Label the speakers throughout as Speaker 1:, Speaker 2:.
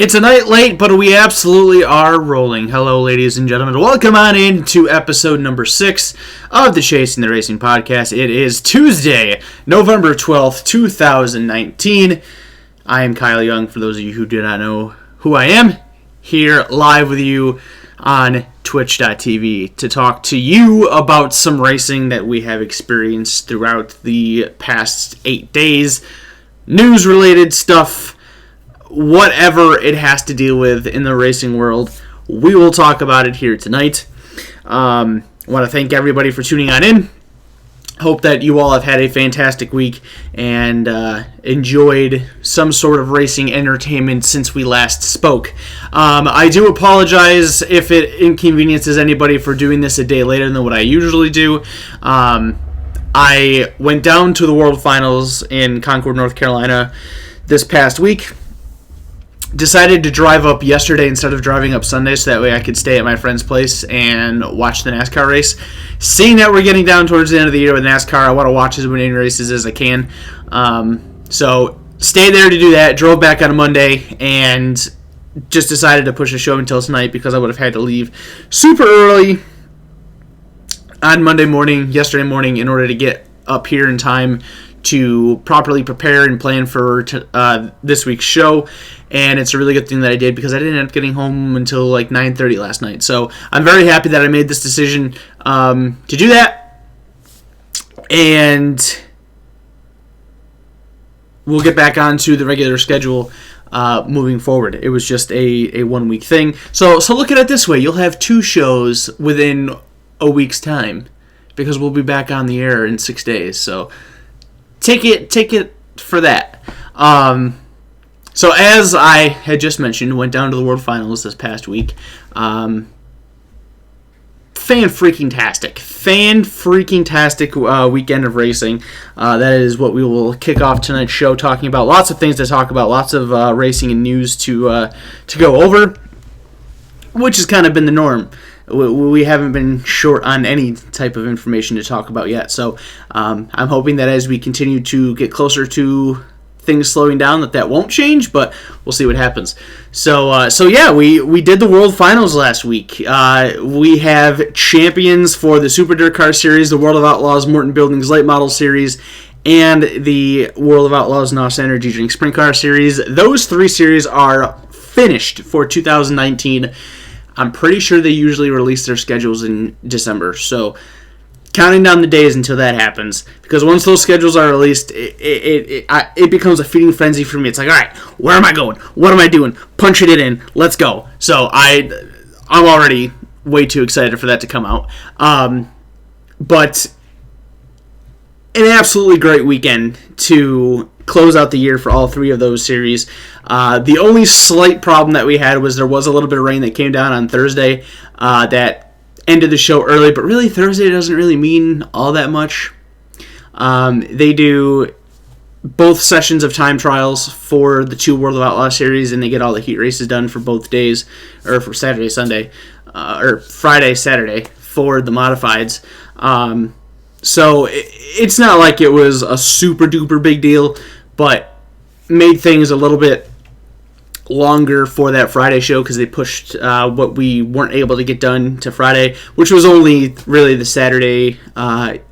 Speaker 1: It's a night late, but we absolutely are rolling. Hello, ladies and gentlemen. Welcome on in to episode number 6 of the Chasing the Racing podcast. It is Tuesday, November 12th, 2019. I am Kyle Young, for those of you who do not know who I am, here live with you on twitch.tv to talk to you about some racing that we have experienced throughout the past 8 days. News-related stuff, whatever it has to deal with in the racing world, we will talk about it here tonight. I want to thank everybody for tuning on in. Hope that you all have had a fantastic week and enjoyed some sort of racing entertainment since we last spoke. I do apologize if it inconveniences anybody for doing this a day later than what I usually do. I went down to the World Finals in Concord, North Carolina this past week. Decided to drive up yesterday instead of driving up Sunday so that way I could stay at my friend's place and watch the NASCAR race. Seeing that we're getting down towards the end of the year with NASCAR, I want to watch as many races as I can. So stayed there to do that, drove back on a Monday, and just decided to push the show until tonight because I would have had to leave super early on yesterday morning, in order to get up here in time to properly prepare and plan for this week's show. And it's a really good thing that I did because I didn't end up getting home until like 9:30 last night. So I'm very happy that I made this decision to do that. And we'll get back onto the regular schedule moving forward. It was just a 1 week thing. So look at it this way. You'll have 2 shows within a week's time because we'll be back on the air in 6 days. So take it for that. So as I had just mentioned, went down to the World Finals this past week. Fan-freaking-tastic weekend of racing. That is what we will kick off tonight's show, talking about. Lots of things to talk about, lots of racing and news to go over, which has kind of been the norm. We haven't been short on any type of information to talk about yet. So I'm hoping that as we continue to get closer to things slowing down, that won't change, but we'll see what happens. So yeah, we did the World Finals last week. We have champions for the Super Dirt Car Series, the World of Outlaws Morton Buildings Late Model Series, and the World of Outlaws NOS Energy Drink Sprint Car Series. Those 3 series are finished for 2019. I'm pretty sure they usually release their schedules in December, so counting down the days until that happens, because once those schedules are released, it becomes a feeding frenzy for me. It's like, all right, where am I going? What am I doing? Punching it in. Let's go. So I'm already way too excited for that to come out. But an absolutely great weekend to close out the year for all 3 of those series. The only slight problem that we had was there was a little bit of rain that came down on Thursday that ended the show early, but really Thursday doesn't really mean all that much. They do both sessions of time trials for the 2 World of Outlaws series, and they get all the heat races done for both days, or for Saturday, Sunday, or Friday, Saturday for the modifieds. So it's not like it was a super duper big deal, but made things a little bit longer for that Friday show because they pushed what we weren't able to get done to Friday, which was only really the Saturday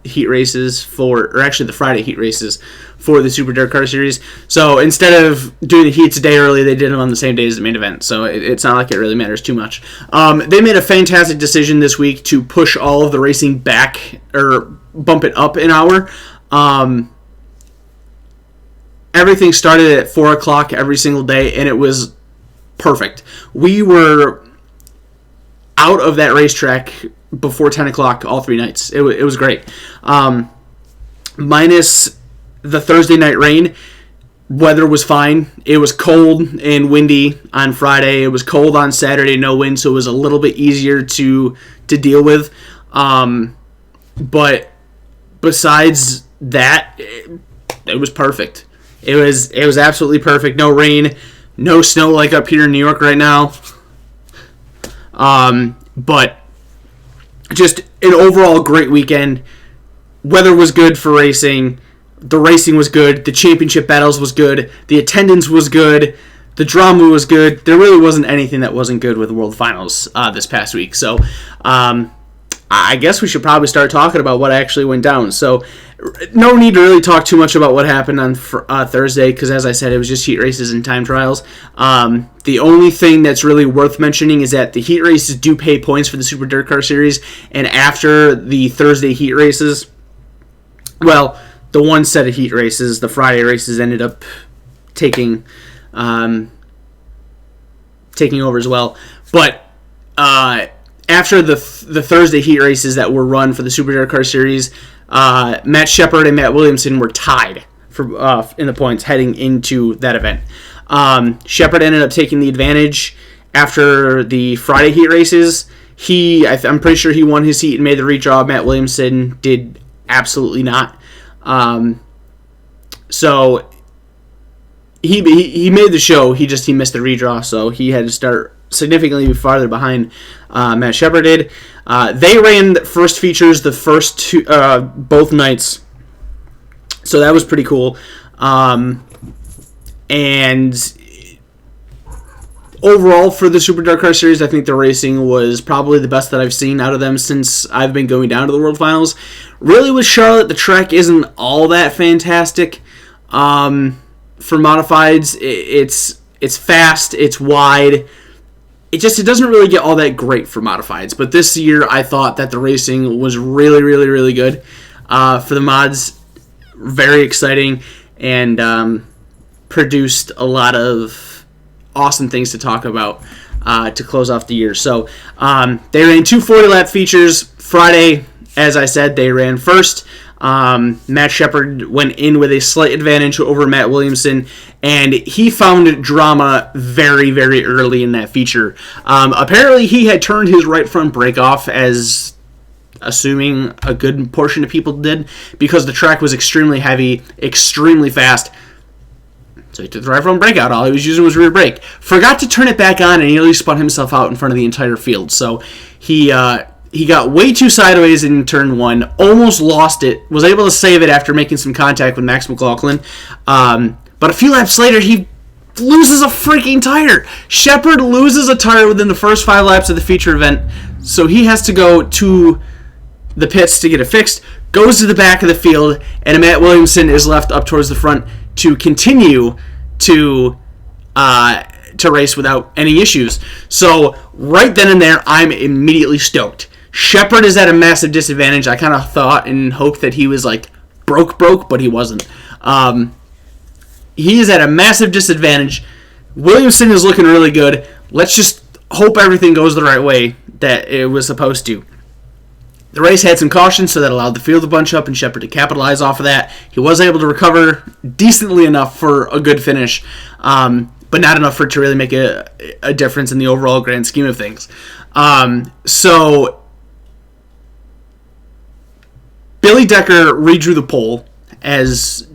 Speaker 1: heat races or actually the Friday heat races for the Super Dirt Car Series. So instead of doing the heats a day early, they did them on the same day as the main event. So it's not like it really matters too much. They made a fantastic decision this week to push all of the racing back, or bump it up an hour. Everything started at 4 o'clock every single day, and it was perfect. We were out of that racetrack before 10 o'clock all 3 nights. It was great. Minus the Thursday night rain, weather was fine. It was cold and windy on Friday. It was cold on Saturday, no wind, so it was a little bit easier to deal with. But besides that, it was perfect. It was absolutely perfect. No rain, no snow like up here in New York right now. But just an overall great weekend. Weather was good for racing. The racing was good. The championship battles was good. The attendance was good. The drama was good. There really wasn't anything that wasn't good with the World Finals this past week. So I guess we should probably start talking about what actually went down. So no need to really talk too much about what happened on Thursday because, as I said, it was just heat races and time trials. The only thing that's really worth mentioning is that the heat races do pay points for the Super Dirt Car Series, and after the Thursday heat races, well, the one set of heat races, the Friday races ended up taking over as well. But after the Thursday heat races that were run for the Super Dirt Car Series, Matt Shepard and Matt Williamson were tied for in the points heading into that event. Shepard ended up taking the advantage after the Friday heat races. I'm pretty sure he won his heat and made the redraw. Matt Williamson did absolutely not. So he made the show. He missed the redraw, so he had to start significantly farther behind Matt Shepard did. They ran the first features the first two, both nights, so that was pretty cool. And overall for the Super Dirt Car Series, I think the racing was probably the best that I've seen out of them since I've been going down to the World Finals. Really, with Charlotte, the track isn't all that fantastic. For modifieds, it's fast, it's wide. It doesn't really get all that great for modifieds. But this year, I thought that the racing was really, really, really good. For the mods, very exciting, and produced a lot of awesome things to talk about to close off the year. So they ran two 40-lap features. Friday, as I said, they ran first. Matt Shepard went in with a slight advantage over Matt Williamson, and he found drama very, very early in that feature. Apparently, he had turned his right front brake off, as assuming a good portion of people did, because the track was extremely heavy, extremely fast. So he took the right front brake out. All he was using was rear brake. Forgot to turn it back on, and he nearly spun himself out in front of the entire field. So he got way too sideways in turn one, almost lost it, was able to save it after making some contact with Max McLaughlin. But a few laps later, he loses a freaking tire. Shepard loses a tire within the first 5 laps of the feature event, so he has to go to the pits to get it fixed, goes to the back of the field, and Matt Williamson is left up towards the front to continue to race without any issues. So right then and there, I'm immediately stoked. Shepard is at a massive disadvantage. I kind of thought and hoped that he was like broke, but he wasn't. He is at a massive disadvantage. Williamson is looking really good. Let's just hope everything goes the right way that it was supposed to. The race had some caution, so that allowed the field to bunch up and Shepard to capitalize off of that. He was able to recover decently enough for a good finish, but not enough for it to really make a difference in the overall grand scheme of things. So Billy Decker redrew the pole, as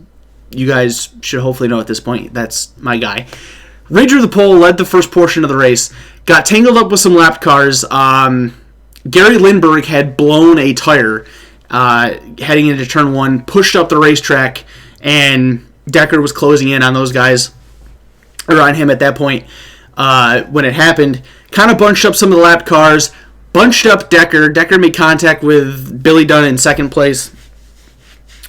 Speaker 1: you guys should hopefully know at this point. That's my guy. Redrew the pole, led the first portion of the race, got tangled up with some lapped cars. Gary Lindbergh had blown a tire heading into turn one, pushed up the racetrack, and Decker was closing in on those guys, or on him at that point when it happened. Kind of bunched up some of the lapped cars, bunched up Decker. Decker made contact with Billy Dunn in second place.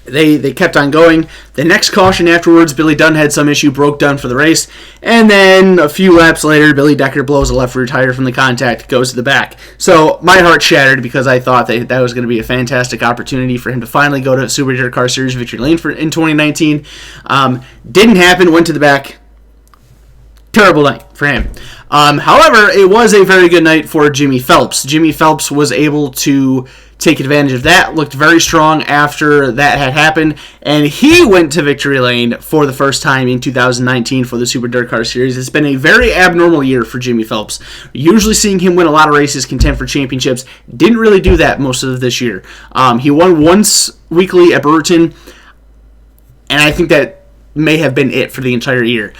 Speaker 1: They kept on going. The next caution afterwards, Billy Dunn had some issue, broke Dunn for the race. And then a few laps later, Billy Decker blows a left rear tire from the contact, goes to the back. So my heart shattered because I thought that was going to be a fantastic opportunity for him to finally go to Super Dirt Car Series victory lane in 2019. Didn't happen, went to the back. Terrible night for him. However, it was a very good night for Jimmy Phelps. Jimmy Phelps was able to take advantage of that, looked very strong after that had happened, and he went to victory lane for the first time in 2019 for the Super Dirt Car Series. It's been a very abnormal year for Jimmy Phelps. Usually seeing him win a lot of races, contend for championships. Didn't really do that most of this year. He won once weekly at Brewerton, and I think that may have been it for the entire year.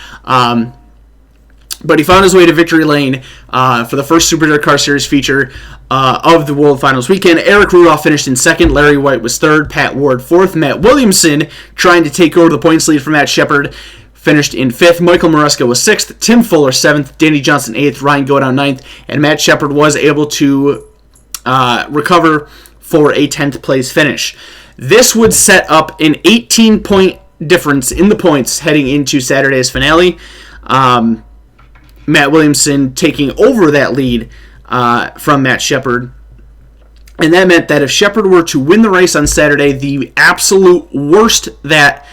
Speaker 1: But he found his way to victory lane for the first Super Dirt Car Series feature of the World Finals weekend. Eric Rudolph finished in second. Larry White was third. Pat Ward fourth. Matt Williamson trying to take over the points lead from Matt Shepard finished in 5th. Michael Maresca was 6th. Tim Fuller 7th. Danny Johnson 8th. Ryan Godown 9th. And Matt Shepard was able to recover for a 10th place finish. This would set up an 18-point difference in the points heading into Saturday's finale. Matt Williamson taking over that lead from Matt Shepard. And that meant that if Shepard were to win the race on Saturday, the absolute worst that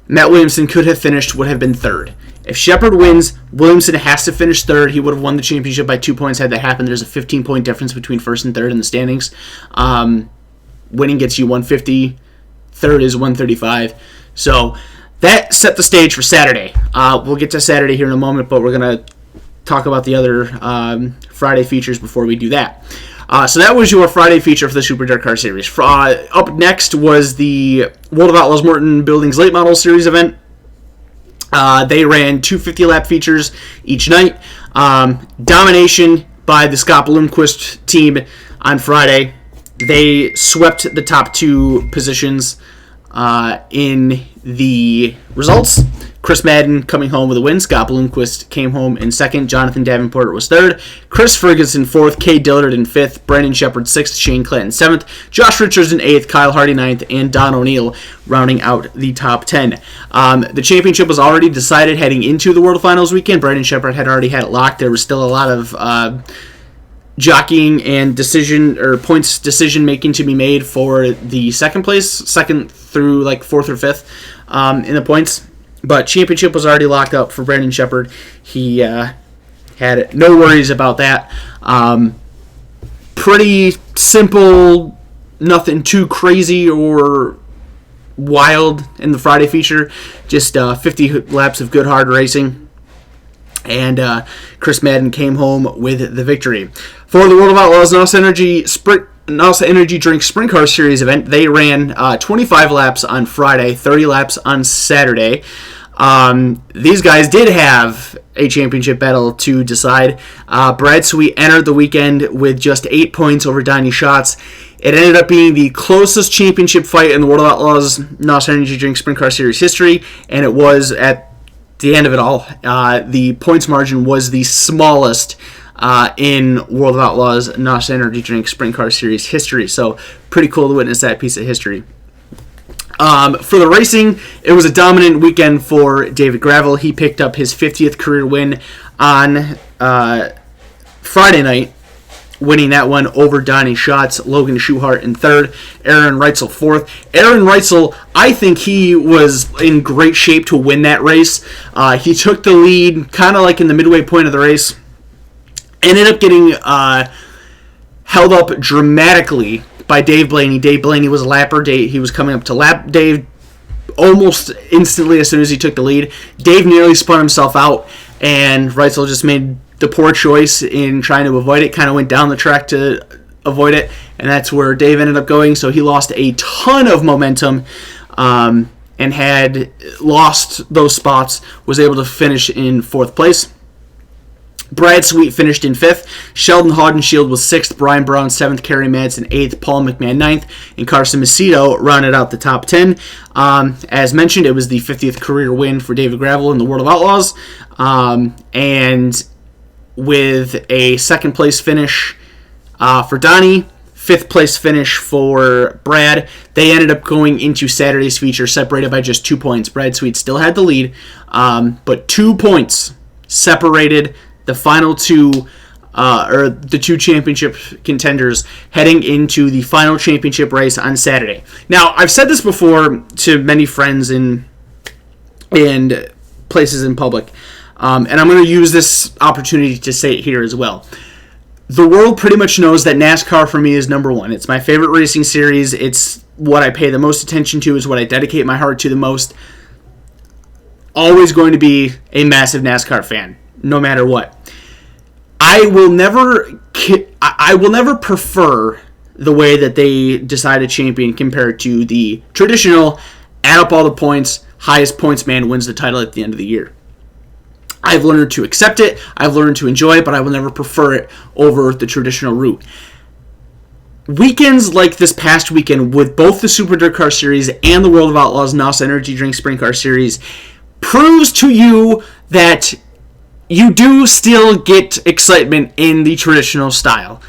Speaker 1: Matt Williamson could have finished would have been 3rd. If Shepard wins, Williamson has to finish 3rd. He would have won the championship by 2 points had that happened. There's a 15-point difference between 1st and 3rd in the standings. Winning gets you 150. 3rd is 135. So that set the stage for Saturday. We'll get to Saturday here in a moment, but we're going to talk about the other Friday features before we do that. So that was your Friday feature for the Super Dirt Car Series. Up next was the World of Outlaws Morton Buildings Late Model Series event. They ran 2 50-lap features each night. Domination by the Scott Bloomquist team on Friday. They swept the top 2 positions in the results. Chris Madden coming home with a win. Scott Bloomquist came home in 2nd. Jonathan Davenport was 3rd. Chris Ferguson 4th. Kay Dillard in 5th. Brandon Shepard 6th. Shane Clanton 7th. Josh Richards in 8th. Kyle Hardy 9th. And Don O'Neill rounding out the top 10. The championship was already decided heading into the World Finals weekend. Brandon Shepard had already had it locked. There was still a lot of jockeying and points decision making to be made for the second through like 4th or 5th in the points. But championship was already locked up for Brandon Shepard. He had no worries about that. Pretty simple, nothing too crazy or wild in the Friday feature. Just 50 laps of good hard racing. And Chris Madden came home with the victory. For the World of Outlaws NASA Energy Drink Sprint Car Series event, they ran 25 laps on Friday, 30 laps on Saturday. These guys did have a championship battle to decide. Brad Sweet entered the weekend with just 8 points over Donnie Schatz. It ended up being the closest championship fight in the World of Outlaws NASA Energy Drink Sprint Car Series history, and it was at the end of it all. The points margin was the smallest in World of Outlaws NASA Energy Drink Sprint Car Series history. So pretty cool to witness that piece of history. For the racing, it was a dominant weekend for David Gravel. He picked up his 50th career win on Friday night, winning that one over Donnie Schatz. Logan Schuhart in 3rd, Aaron Reitzel 4th. Aaron Reitzel, I think he was in great shape to win that race. He took the lead kind of like in the midway point of the race. Ended up getting held up dramatically by Dave Blaney. Dave Blaney was a lapper. He was coming up to lap Dave almost instantly as soon as he took the lead. Dave nearly spun himself out, and Reitzel just made the poor choice in trying to avoid it. Kind of went down the track to avoid it, and that's where Dave ended up going. So he lost a ton of momentum and had lost those spots. Was able to finish in 4th place. Brad Sweet finished in 5th. Sheldon Haudenschild was 6th. Brian Brown 7th. Kerry Madsen 8th. Paul McMahon 9th. And Carson Macedo rounded out the top 10. As mentioned, it was the 50th career win for David Gravel in the World of Outlaws. And with a 2nd place finish for Donnie, 5th place finish for Brad. They ended up going into Saturday's feature separated by just 2 points. Brad Sweet still had the lead, but 2 points separated the final 2, or the 2 championship contenders heading into the final championship race on Saturday. Now, I've said this before to many friends and places in public, and I'm going to use this opportunity to say it here as well. The world pretty much knows that NASCAR for me is number 1. It's my favorite racing series. It's what I pay the most attention to. It's what I dedicate my heart to the most. Always going to be a massive NASCAR fan, no matter what. I will never prefer the way that they decide a champion compared to the traditional add up all the points, highest points man wins the title at the end of the year. I've learned to accept it, I've learned to enjoy it, but I will never prefer it over the traditional route. Weekends like this past weekend with both the Super Dirt Car Series and the World of Outlaws NASA Energy Drink Sprint Car Series proves to you that you do still get excitement in the traditional style.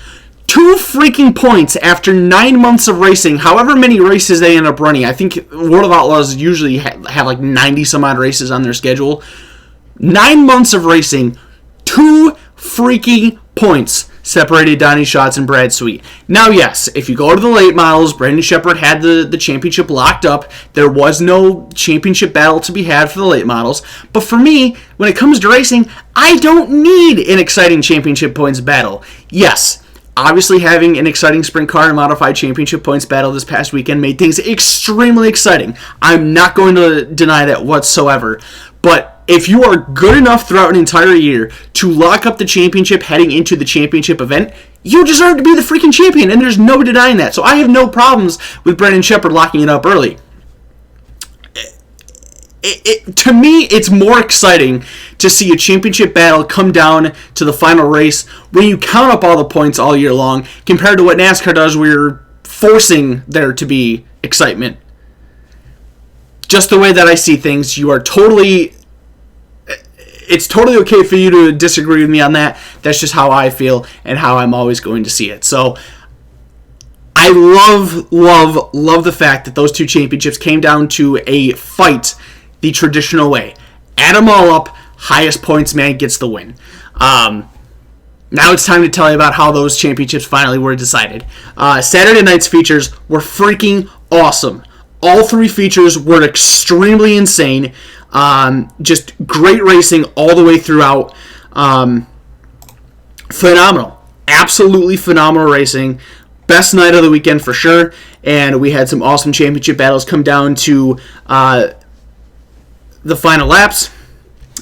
Speaker 1: 2 freaking points after 9 months of racing, however many races they end up running. I think World of Outlaws usually have like 90 some odd races on their schedule. 9 months of racing, 2 freaking points separated Donnie Schatz and Brad Sweet. Now, yes, if you go to the late models, Brandon Sheppard had the championship locked up. There was no championship battle to be had for the late models. But for me, when it comes to racing, I don't need an exciting championship points battle. Yes, obviously having an exciting sprint car and modified championship points battle this past weekend made things extremely exciting. I'm not going to deny that whatsoever. But if you are good enough throughout an entire year to lock up the championship heading into the championship event, you deserve to be the freaking champion, and there's no denying that. So I have no problems with Brandon Sheppard locking it up early. To me, it's more exciting to see a championship battle come down to the final race when you count up all the points all year long compared to what NASCAR does where you're forcing there to be excitement. Just the way that I see things, it's totally okay for you to disagree with me on that. That's just how I feel and how I'm always going to see it. So I love the fact that those 2 championships came down to a fight the traditional way. Add them all up, highest points man gets the win. Now it's time to tell you about how those championships finally were decided. Saturday night's features were freaking awesome. All 3 features were extremely insane. Just great racing all the way throughout. Phenomenal. Absolutely phenomenal racing. Best night of the weekend for sure. And we had some awesome championship battles come down to the final laps.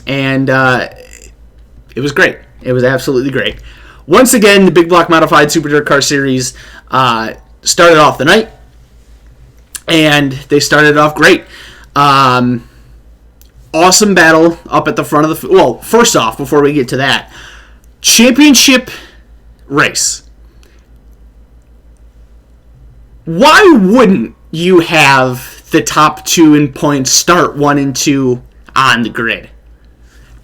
Speaker 1: And it was great. It was absolutely great. Once again, the Big Block Modified Super Dirt Car Series started off the night. And they started off great. Awesome battle up at the front of the... Well, first off, before we get to that, championship race. Why wouldn't you have the top 2 in points start 1 and 2 on the grid?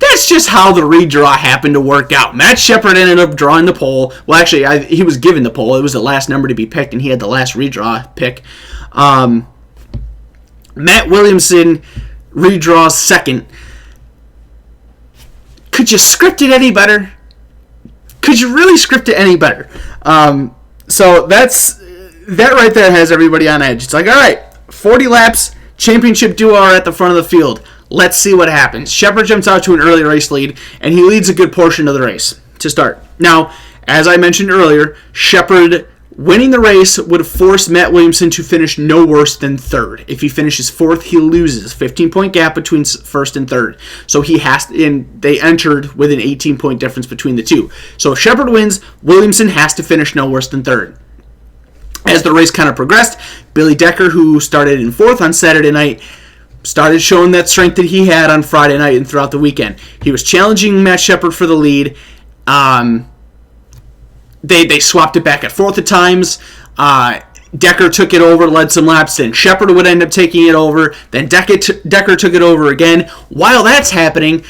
Speaker 1: That's just how the redraw happened to work out. Matt Sheppard ended up drawing the pole. Well, actually, he was given the pole. It was the last number to be picked, and he had the last redraw pick. Matt Williamson redraws second. Could you script it any better? Could you really script it any better? So that right there has everybody on edge. It's like, all right, 40 laps, championship duo are at the front of the field. Let's see what happens. Sheppard jumps out to an early race lead, and he leads a good portion of the race to start. Now, as I mentioned earlier, Sheppard winning the race would force Matt Williamson to finish no worse than third. If he finishes fourth, he loses. 15-point gap between first and third. So he has to, and they entered with an 18-point difference between the two. So if Sheppard wins, Williamson has to finish no worse than third. As the race kind of progressed, Billy Decker, who started in fourth on Saturday night, started showing that strength that he had on Friday night and throughout the weekend. He was challenging Matt Sheppard for the lead. They swapped it back and forth at times. Decker took it over, led some laps, then Sheppard would end up taking it over, then Decker took it over again. While that's happening,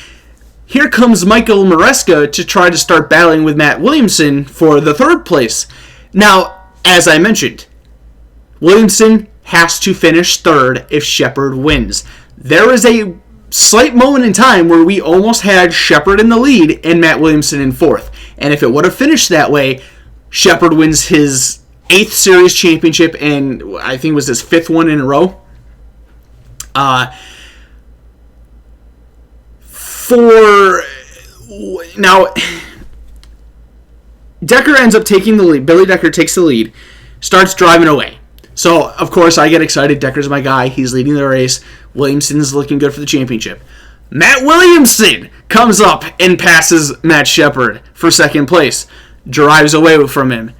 Speaker 1: here comes Michael Maresca to try to start battling with Matt Williamson for the third place. Now, as I mentioned, Williamson has to finish third if Sheppard wins. There is a slight moment in time where we almost had Sheppard in the lead and Matt Williamson in fourth. And if it would have finished that way, Sheppard wins his 8th series championship and I think it was his 5th one in a row. Now, Decker ends up taking the lead. Billy Decker takes the lead, starts driving away. So, of course, I get excited. Decker's my guy. He's leading the race. Williamson's looking good for the championship. Matt Williamson comes up and passes Matt Sheppard for second place. Drives away from him.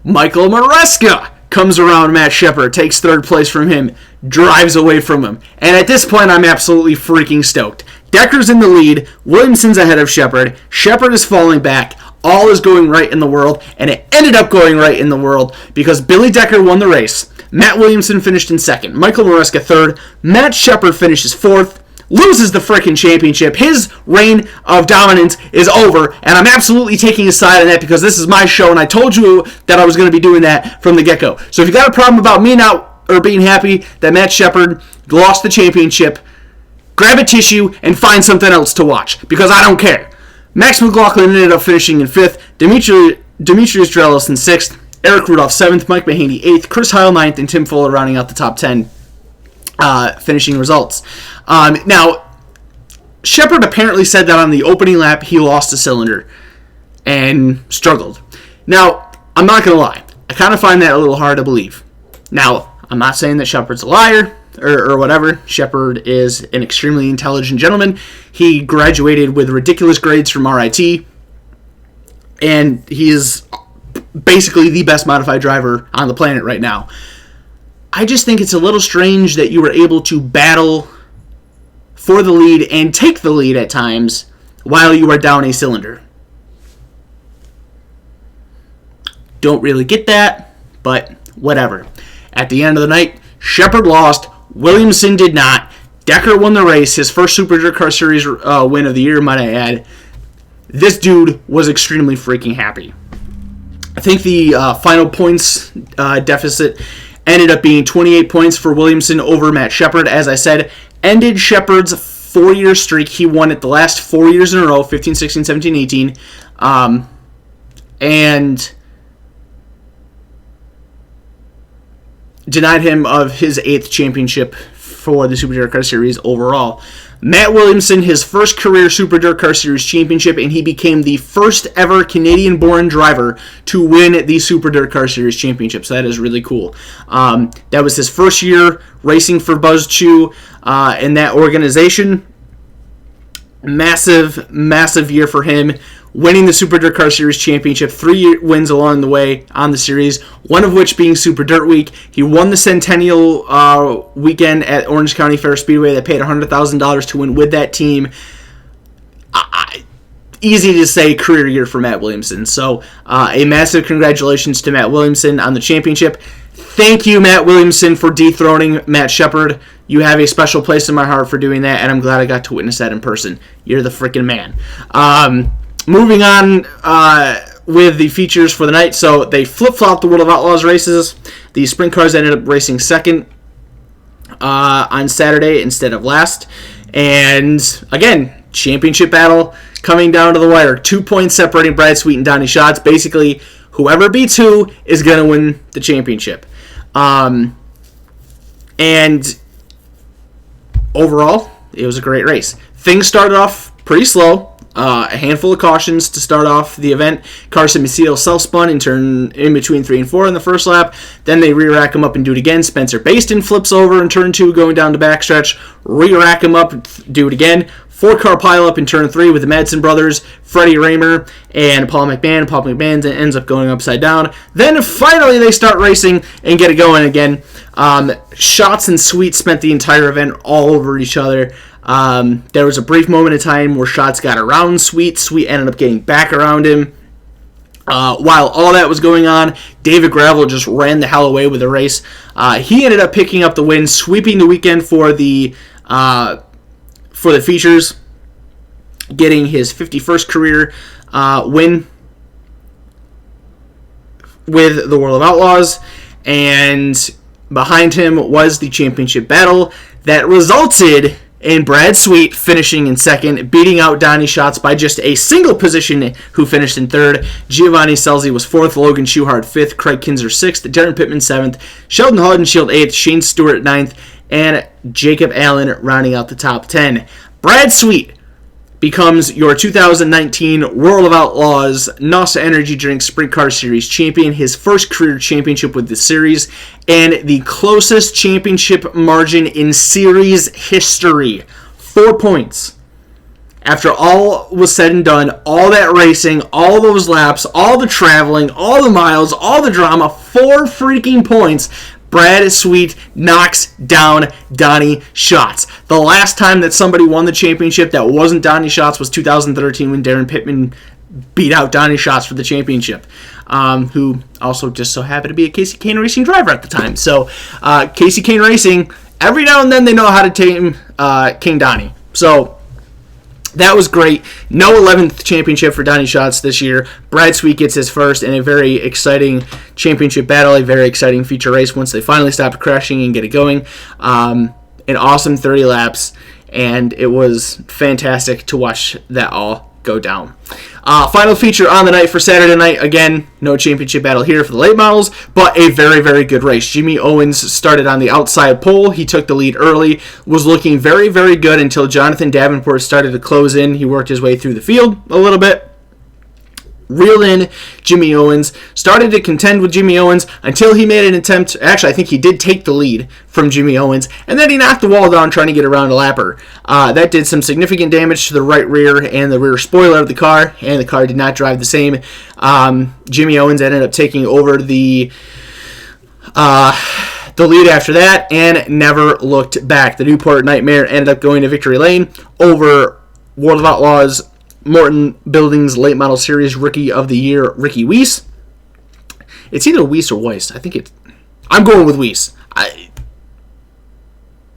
Speaker 1: Michael Maresca comes around Matt Sheppard, takes third place from him, drives away from him. And at this point, I'm absolutely freaking stoked. Decker's in the lead. Williamson's ahead of Sheppard. Sheppard is falling back. All is going right in the world, and it ended up going right in the world because Billy Decker won the race. Matt Williamson finished in second. Michael Maresca third. Matt Sheppard finishes fourth. loses the freaking championship. His reign of dominance is over, and I'm absolutely taking a side on that because this is my show, and I told you that I was going to be doing that from the get-go. So if you got a problem about me not or being happy that Matt Shepard lost the championship, grab a tissue and find something else to watch because I don't care. Max McLaughlin ended up finishing in 5th, Demetrius Drelis in 6th, Eric Rudolph 7th, Mike Mahaney 8th, Chris Heil 9th, and Tim Fuller rounding out the top 10 finishing results. Now, Shepard apparently said that on the opening lap he lost a cylinder and struggled. Now, I'm not going to lie. I kind of find that a little hard to believe. Now, I'm not saying that Shepard's a liar or whatever. Shepard is an extremely intelligent gentleman. He graduated with ridiculous grades from RIT, and he is basically the best modified driver on the planet right now. I just think it's a little strange that you were able to battle for the lead and take the lead at times while you are down a cylinder. Don't really get that, but whatever. At the end of the night, Shepard lost. Williamson did not. Decker won the race, his first Super Dirt Car Series win of the year, might I add. This dude was extremely freaking happy. I think the final points deficit ended up being 28 points for Williamson over Matt Shepard. As I said, ended Shepard's 4-year streak. He won it the last 4 years in a row, 15, 16, 17, 18. And denied him of his 8th championship for the Super Dirt Car Series overall. Matt Williamson, his first career Super Dirt Car Series championship, and he became the first ever Canadian-born driver to win the Super Dirt Car Series championship. So that is really cool. That was his first year racing for Buzz Chu in that organization. Massive year for him. Winning the Super Dirt Car Series championship, 3 wins along the way on the series, one of which being Super Dirt Week. He won the Centennial weekend at Orange County Fair Speedway that paid $100,000 to win with that team. Easy to say career year for Matt Williamson. So a massive congratulations to Matt Williamson on the championship. Thank you, Matt Williamson, for dethroning Matt Shepard. You have a special place in my heart for doing that, and I'm glad I got to witness that in person. You're the freaking man. Moving on with the features for the night. So they flip-flopped the World of Outlaws races. The sprint cars ended up racing second on Saturday instead of last. And again, championship battle coming down to the wire. 2 points separating Brad Sweet and Donnie Schatz. Basically, whoever beats who is going to win the championship. And overall, it was a great race. Things started off pretty slow. A handful of cautions to start off the event. Carson Macedo self-spun and turned in between 3 and 4 in the first lap. Then they re-rack him up and do it again. Spencer Baston flips over in turn 2 going down the backstretch. Re-rack him up, do it again. 4-car pileup in turn 3 with the Madsen brothers, Freddie Raymer, and Paul McMahon. Paul McMahon ends up going upside down. Then finally they start racing and get it going again. Schatz and Sweet spent the entire event all over each other. There was a brief moment of time where Schatz got around Sweet. Sweet ended up getting back around him. While all that was going on, David Gravel just ran the hell away with the race. He ended up picking up the win, sweeping the weekend for the features, getting his 51st career win with the World of Outlaws. And behind him was the championship battle that resulted in Brad Sweet finishing in second, beating out Donnie Schatz by just a single position, who finished in third. Giovanni Scelzi was fourth, Logan Schuchard fifth, Craig Kinzer sixth, Darren Pittman seventh, Sheldon Haudenschild eighth, Shane Stewart ninth, and Jacob Allen rounding out the top 10. Brad Sweet becomes your 2019 World of Outlaws NASA Energy Drink Sprint Car Series champion, his first career championship with the series, and the closest championship margin in series history. 4 points. After all was said and done, all that racing, all those laps, all the traveling, all the miles, all the drama, 4 freaking points. Brad Sweet knocks down Donnie Schatz. The last time that somebody won the championship that wasn't Donnie Schatz was 2013 when Darren Pittman beat out Donnie Schatz for the championship, who also just so happened to be a Casey Kane Racing driver at the time. So Casey Kane Racing, every now and then they know how to tame King Donnie. So that was great. No 11th championship for Donny Schatz this year. Brad Sweet gets his first in a very exciting championship battle, a very exciting feature race once they finally stopped crashing and get it going. An awesome 30 laps, and it was fantastic to watch that all go down. Final feature on the night for Saturday night. Again, no championship battle here for the late models, but a very, very good race. Jimmy Owens started on the outside pole. He took the lead early, was looking very, very good until Jonathan Davenport started to close in. He worked his way through the field a little bit, reeled in Jimmy Owens, started to contend with Jimmy Owens until he made an attempt. Actually, I think he did take the lead from Jimmy Owens, and then he knocked the wall down trying to get around a lapper. That did some significant damage to the right rear and the rear spoiler of the car, and the car did not drive the same. Jimmy Owens ended up taking over the lead after that and never looked back. The Newport Nightmare ended up going to victory lane over World of Outlaws Morton Buildings Late Model Series Rookie of the Year, Ricky Weiss. It's either Weiss or Weiss. I'm going with Weiss.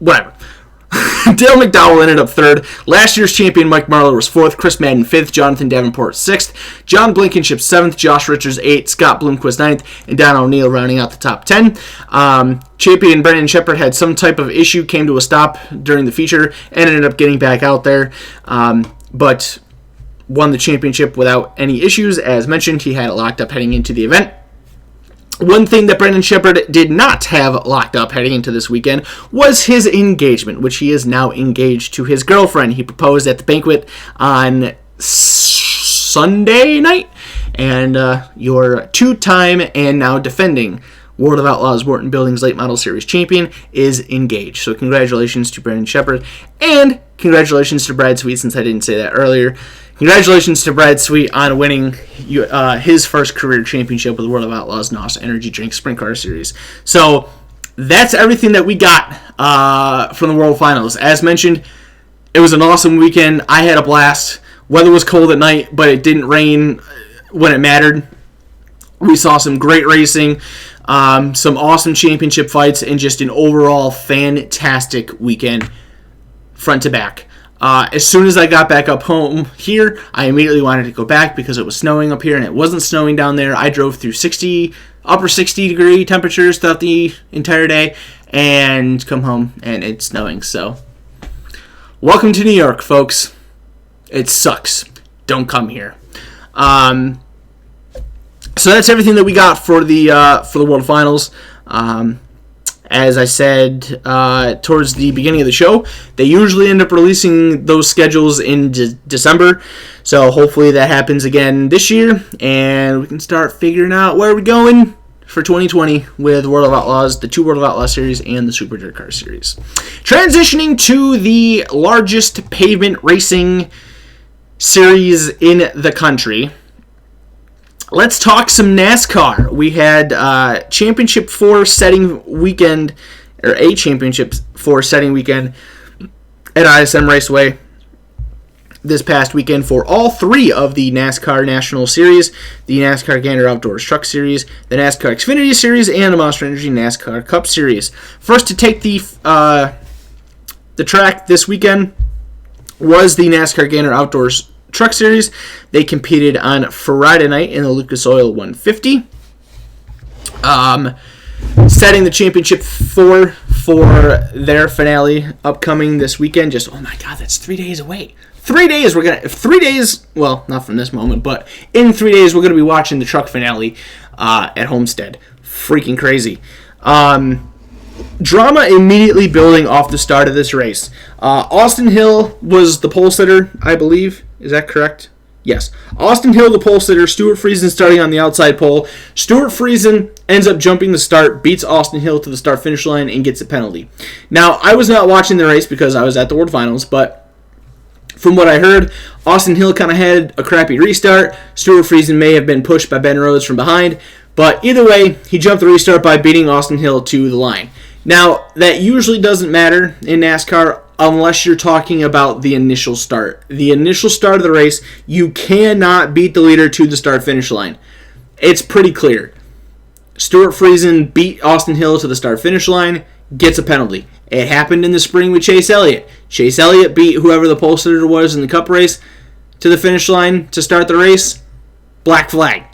Speaker 1: Whatever. Dale McDowell ended up third. Last year's champion Mike Marlar was fourth. Chris Madden fifth. Jonathan Davenport sixth. John Blankenship seventh. Josh Richards eighth. Scott Bloomquist ninth. And Don O'Neill rounding out the top 10. Champion Brendan Shepard had some type of issue, came to a stop during the feature, and ended up getting back out there. But won the championship without any issues. As mentioned, he had it locked up heading into the event. One thing that Brendan Shepard did not have locked up heading into this weekend was his engagement, which he is now engaged to his girlfriend. He proposed at the banquet on Sunday night, and your two-time and now defending World of Outlaws Morton Buildings Late Model Series champion is engaged. So congratulations to Brendan Shepard, and congratulations to Brad Sweet, since I didn't say that earlier. Congratulations to Brad Sweet on winning his first career championship with the World of Outlaws NOS Energy Drink Sprint Car Series. So that's everything that we got from the World Finals. As mentioned, it was an awesome weekend. I had a blast. Weather was cold at night, but it didn't rain when it mattered. We saw some great racing, some awesome championship fights, and just an overall fantastic weekend front to back. As soon as I got back up home here, I immediately wanted to go back because it was snowing up here and it wasn't snowing down there. I drove through upper 60 degree temperatures throughout the entire day and come home and it's snowing. So, welcome to New York, folks. It sucks. Don't come here. So that's everything that we got for the World Finals. As I said towards the beginning of the show, they usually end up releasing those schedules in December. So hopefully that happens again this year, and we can start figuring out where we're going for 2020 with World of Outlaws, the two World of Outlaws series, and the Super Dirt Car series. Transitioning to the largest pavement racing series in the country. Let's talk some NASCAR. We had Championship 4 setting weekend, or a Championship 4 setting weekend at ISM Raceway this past weekend for all three of the NASCAR National Series, the NASCAR Gander Outdoors Truck Series, the NASCAR Xfinity Series, and the Monster Energy NASCAR Cup Series. First to take the track this weekend was the NASCAR Gander Outdoors Truck Series. They competed on Friday night in the Lucas Oil 150. Setting the Championship 4 for their finale upcoming this weekend. Just, oh my God, that's 3 days away. 3 days, well, not from this moment, but in 3 days we're going to be watching the truck finale at Homestead. Freaking crazy. Drama immediately building off the start of this race. Austin Hill was the pole sitter, I believe. Is that correct? Yes. Austin Hill, the pole sitter. Stuart Friesen starting on the outside pole. Stuart Friesen ends up jumping the start, beats Austin Hill to the start-finish line, and gets a penalty. Now, I was not watching the race because I was at the World Finals, but from what I heard, Austin Hill kind of had a crappy restart. Stuart Friesen may have been pushed by Ben Rhodes from behind, but either way, he jumped the restart by beating Austin Hill to the line. Now, that usually doesn't matter in NASCAR unless you're talking about the initial start. The initial start of the race, you cannot beat the leader to the start-finish line. It's pretty clear. Stuart Friesen beat Austin Hill to the start-finish line, gets a penalty. It happened in the spring with Chase Elliott. Chase Elliott beat whoever the pole sitter was in the Cup race to the finish line to start the race. Black flag.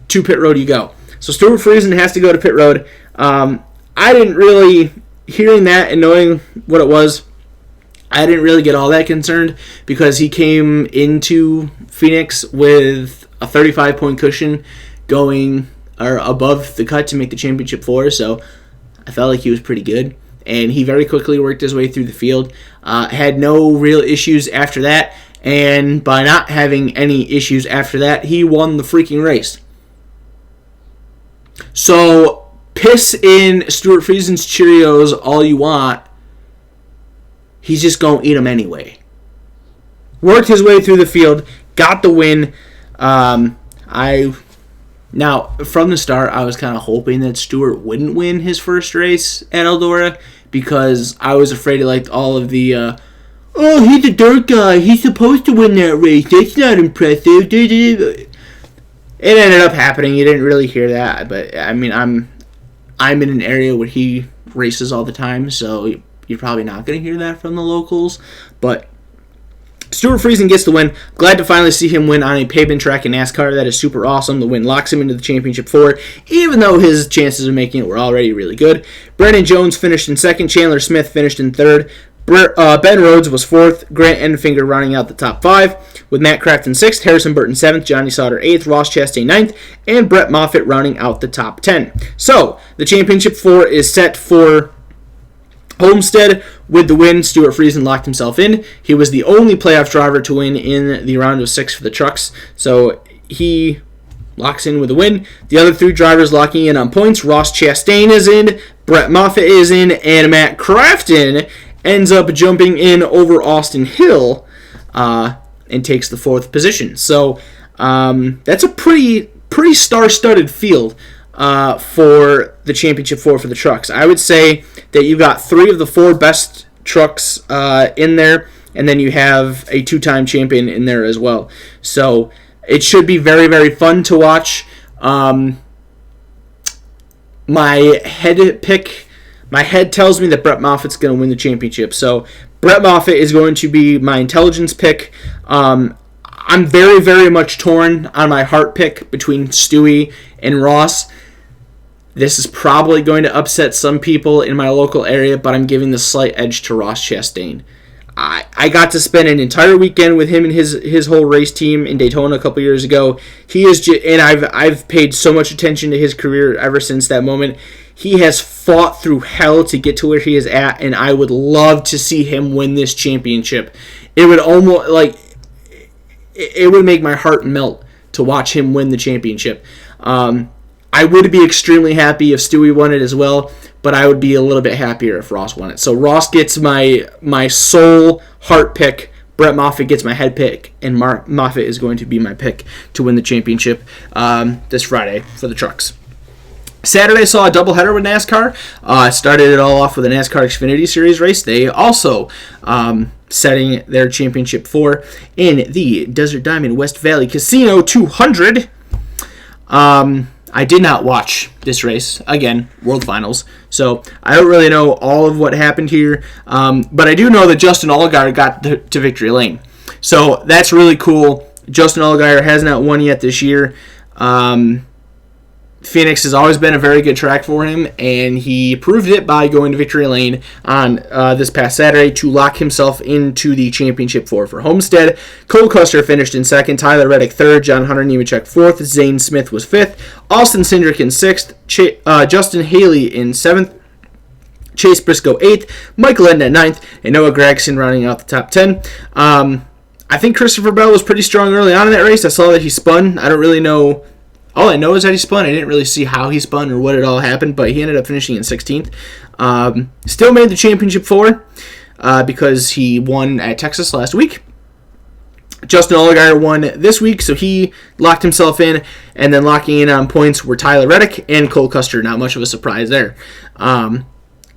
Speaker 1: To pit road you go. So Stewart Friesen has to go to pit road. I didn't really, hearing that and knowing what it was, I didn't really get all that concerned because he came into Phoenix with a 35-point cushion going or above the cut to make the championship 4. So I felt like he was pretty good. And he very quickly worked his way through the field. Had no real issues after that. And by not having any issues after that, he won the freaking race. So piss in Stewart Friesen's Cheerios all you want. He's just going to eat them anyway. Worked his way through the field. Got the win. Now, from the start, I was kind of hoping that Stewart wouldn't win his first race at Eldora because I was afraid of like all of the, he's a dirt guy. He's supposed to win that race. That's not impressive. It ended up happening. You didn't really hear that, but I mean, I'm in an area where he races all the time, so you're probably not going to hear that from the locals. But Stewart Friesen gets the win. Glad to finally see him win on a pavement track in NASCAR. That is super awesome. The win locks him into the championship 4, even though his chances of making it were already really good. Brandon Jones finished in second. Chandler Smith finished in third. Ben Rhodes was fourth. Grant Enfinger rounding out the top 5, with Matt Craft in sixth, Harrison Burton 7th, Johnny Sauter 8th, Ross Chastain 9th, and Brett Moffitt rounding out the top 10. So, the championship 4 is set for Homestead. With the win, Stewart Friesen locked himself in. He was the only playoff driver to win in the round of 6 for the trucks, so he locks in with a win. The other 3 drivers locking in on points. Ross Chastain is in, Brett Moffitt is in, and Matt Crafton ends up jumping in over Austin Hill and takes the 4th position. So that's a pretty star-studded field for the championship 4 for the trucks. I would say that you've got 3 of the 4 best trucks in there, and then you have a 2-time champion in there as well. So it should be very, very fun to watch. My head tells me that Brett Moffitt's going to win the championship. So Brett Moffitt is going to be my intelligence pick. I'm very, very much torn on my heart pick between Stewie and Ross. This is probably going to upset some people in my local area, but I'm giving the slight edge to Ross Chastain. I got to spend an entire weekend with him and his whole race team in Daytona a couple years ago. He is, and I've paid so much attention to his career ever since that moment. He has fought through hell to get to where he is at, and I would love to see him win this championship. It would almost it would make my heart melt to watch him win the championship. I would be extremely happy if Stewie won it as well, but I would be a little bit happier if Ross won it. So Ross gets my soul heart pick. Brett Moffitt gets my head pick, and Moffitt is going to be my pick to win the championship this Friday for the trucks. Saturday saw a doubleheader with NASCAR. Started it all off with a NASCAR Xfinity Series race. They also setting their championship 4 in the Desert Diamond West Valley Casino 200. I did not watch this race. Again, World Finals. So I don't really know all of what happened here. But I do know that Justin Allgaier got to victory lane. So that's really cool. Justin Allgaier has not won yet this year. Phoenix has always been a very good track for him, and he proved it by going to victory lane on this past Saturday to lock himself into the championship 4 for Homestead. Cole Custer finished in second, Tyler Reddick third, John Hunter Nemechek 4th, Zane Smith was 5th, Austin Cindric in 6th, Justin Haley in 7th, Chase Briscoe 8th, Michael Edna 9th, and Noah Gragson rounding out the top 10. I think Christopher Bell was pretty strong early on in that race. I saw that he spun. I don't really know. All I know is that he spun. I didn't really see how he spun or what it all happened, but he ended up finishing in 16th. Still made the championship 4 because he won at Texas last week. Justin Allgaier won this week, so he locked himself in, and then locking in on points were Tyler Reddick and Cole Custer. Not much of a surprise there.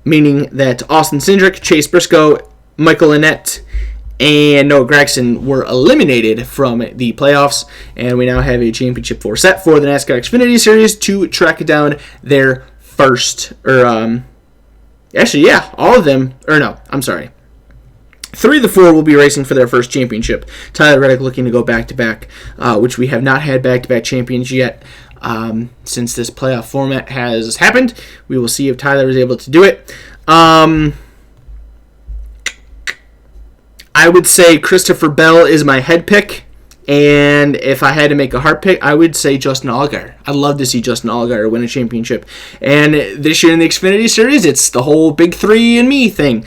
Speaker 1: Meaning that Austin Cindric, Chase Briscoe, Michael Annett, and Noah Gragson were eliminated from the playoffs, and we now have a championship 4 set for the NASCAR Xfinity Series to track down their first, Actually, yeah, all of them. Or no, I'm sorry. 3 of the 4 will be racing for their first championship. Tyler Reddick looking to go back-to-back, which we have not had back-to-back champions yet. Since this playoff format has happened, we will see if Tyler is able to do it. I would say Christopher Bell is my head pick. And if I had to make a heart pick, I would say Justin Allgaier. I'd love to see Justin Allgaier win a championship. And this year in the Xfinity Series, it's the whole big 3 and me thing.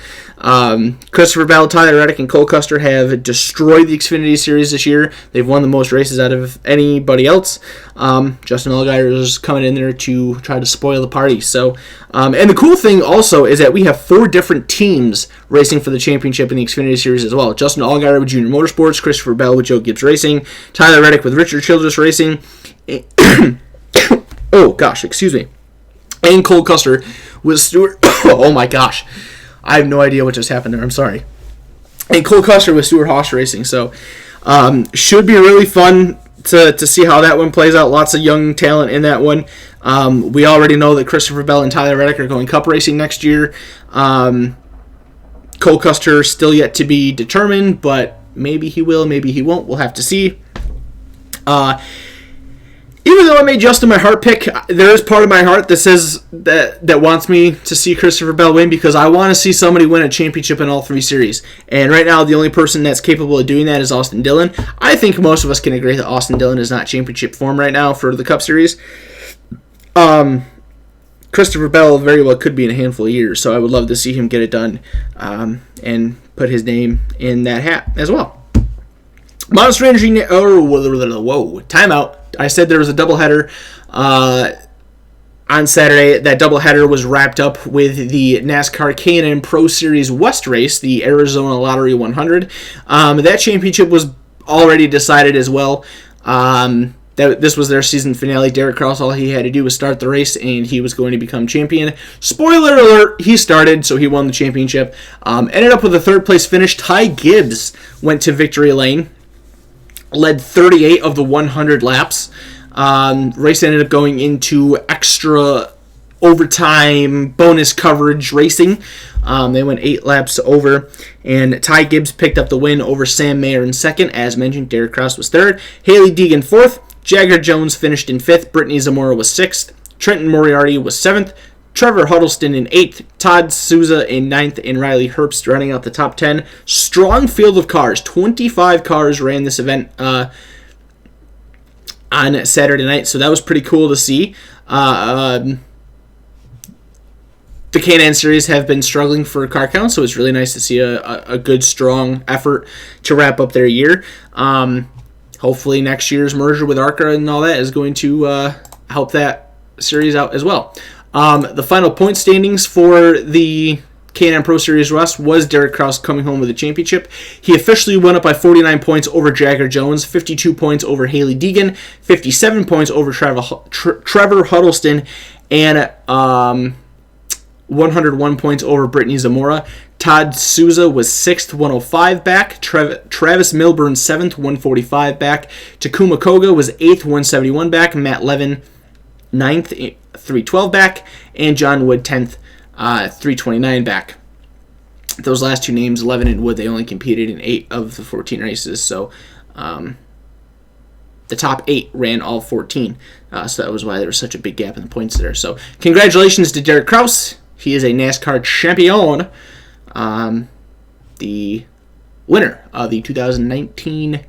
Speaker 1: Christopher Bell, Tyler Reddick, and Cole Custer have destroyed the Xfinity Series this year. They've won the most races out of anybody else. Justin Allgaier is coming in there to try to spoil the party. So, and the cool thing also is that we have 4 different teams racing for the championship in the Xfinity Series as well. Justin Allgaier with Junior Motorsports, Christopher Bell with Joe Gibbs Racing, Tyler Reddick with Richard Childress Racing. Oh gosh, excuse me. And Cole Custer with Stuart. Oh my gosh. I have no idea what just happened there. I'm sorry. And Cole Custer with Stuart Haas Racing. So, should be really fun to see how that one plays out. Lots of young talent in that one. We already know that Christopher Bell and Tyler Reddick are going Cup racing next year. Cole Custer still yet to be determined, but maybe he will, maybe he won't. We'll have to see. Even though I made Justin my heart pick, there is part of my heart that says that wants me to see Christopher Bell win because I want to see somebody win a championship in all 3 series. And right now, the only person that's capable of doing that is Austin Dillon. I think most of us can agree that Austin Dillon is not championship form right now for the Cup Series. Christopher Bell very well could be in a handful of years, so I would love to see him get it done and put his name in that hat as well. Monster Energy... Whoa, timeout. I said there was a doubleheader on Saturday. That doubleheader was wrapped up with the NASCAR K&N Pro Series West race, the Arizona Lottery 100. That championship was already decided as well. This was their season finale. Derek Kraus, all he had to do was start the race, and he was going to become champion. Spoiler alert, he started, so he won the championship. Ended up with a third-place finish. Ty Gibbs went to victory lane. Led 38 of the 100 laps. Race ended up going into extra overtime bonus coverage racing. They went 8 laps over, and Ty Gibbs picked up the win over Sam Mayer in second. As mentioned, Derek Kraus was third. Haley Deegan fourth. Jagger Jones finished in fifth. Brittany Zamora was sixth. Trenton Moriarty was seventh. Trevor Huddleston in 8th, Todd Souza in 9th, and Riley Herbst running out the top 10. Strong field of cars. 25 cars ran this event on Saturday night, so that was pretty cool to see. The K&N Series have been struggling for car count, so it's really nice to see a good, strong effort to wrap up their year. Hopefully next year's merger with ARCA and all that is going to help that series out as well. The final point standings for the K&N Pro Series West was Derek Kraus coming home with the championship. He officially went up by 49 points over Jagger Jones, 52 points over Haley Deegan, 57 points over Trevor Huddleston, and 101 points over Brittany Zamora. Todd Souza was 6th, 105 back. Travis Milburn, 7th, 145 back. Takuma Koga was 8th, 171 back. Matt Levin, 9th, 312 back, and John Wood 10th, 329 back. Those last 2 names, Levin and Wood, they only competed in 8 of the 14 races, so the top 8 ran all 14, so that was why there was such a big gap in the points there. So congratulations to Derek Kraus. He is a NASCAR champion, the winner of the 2019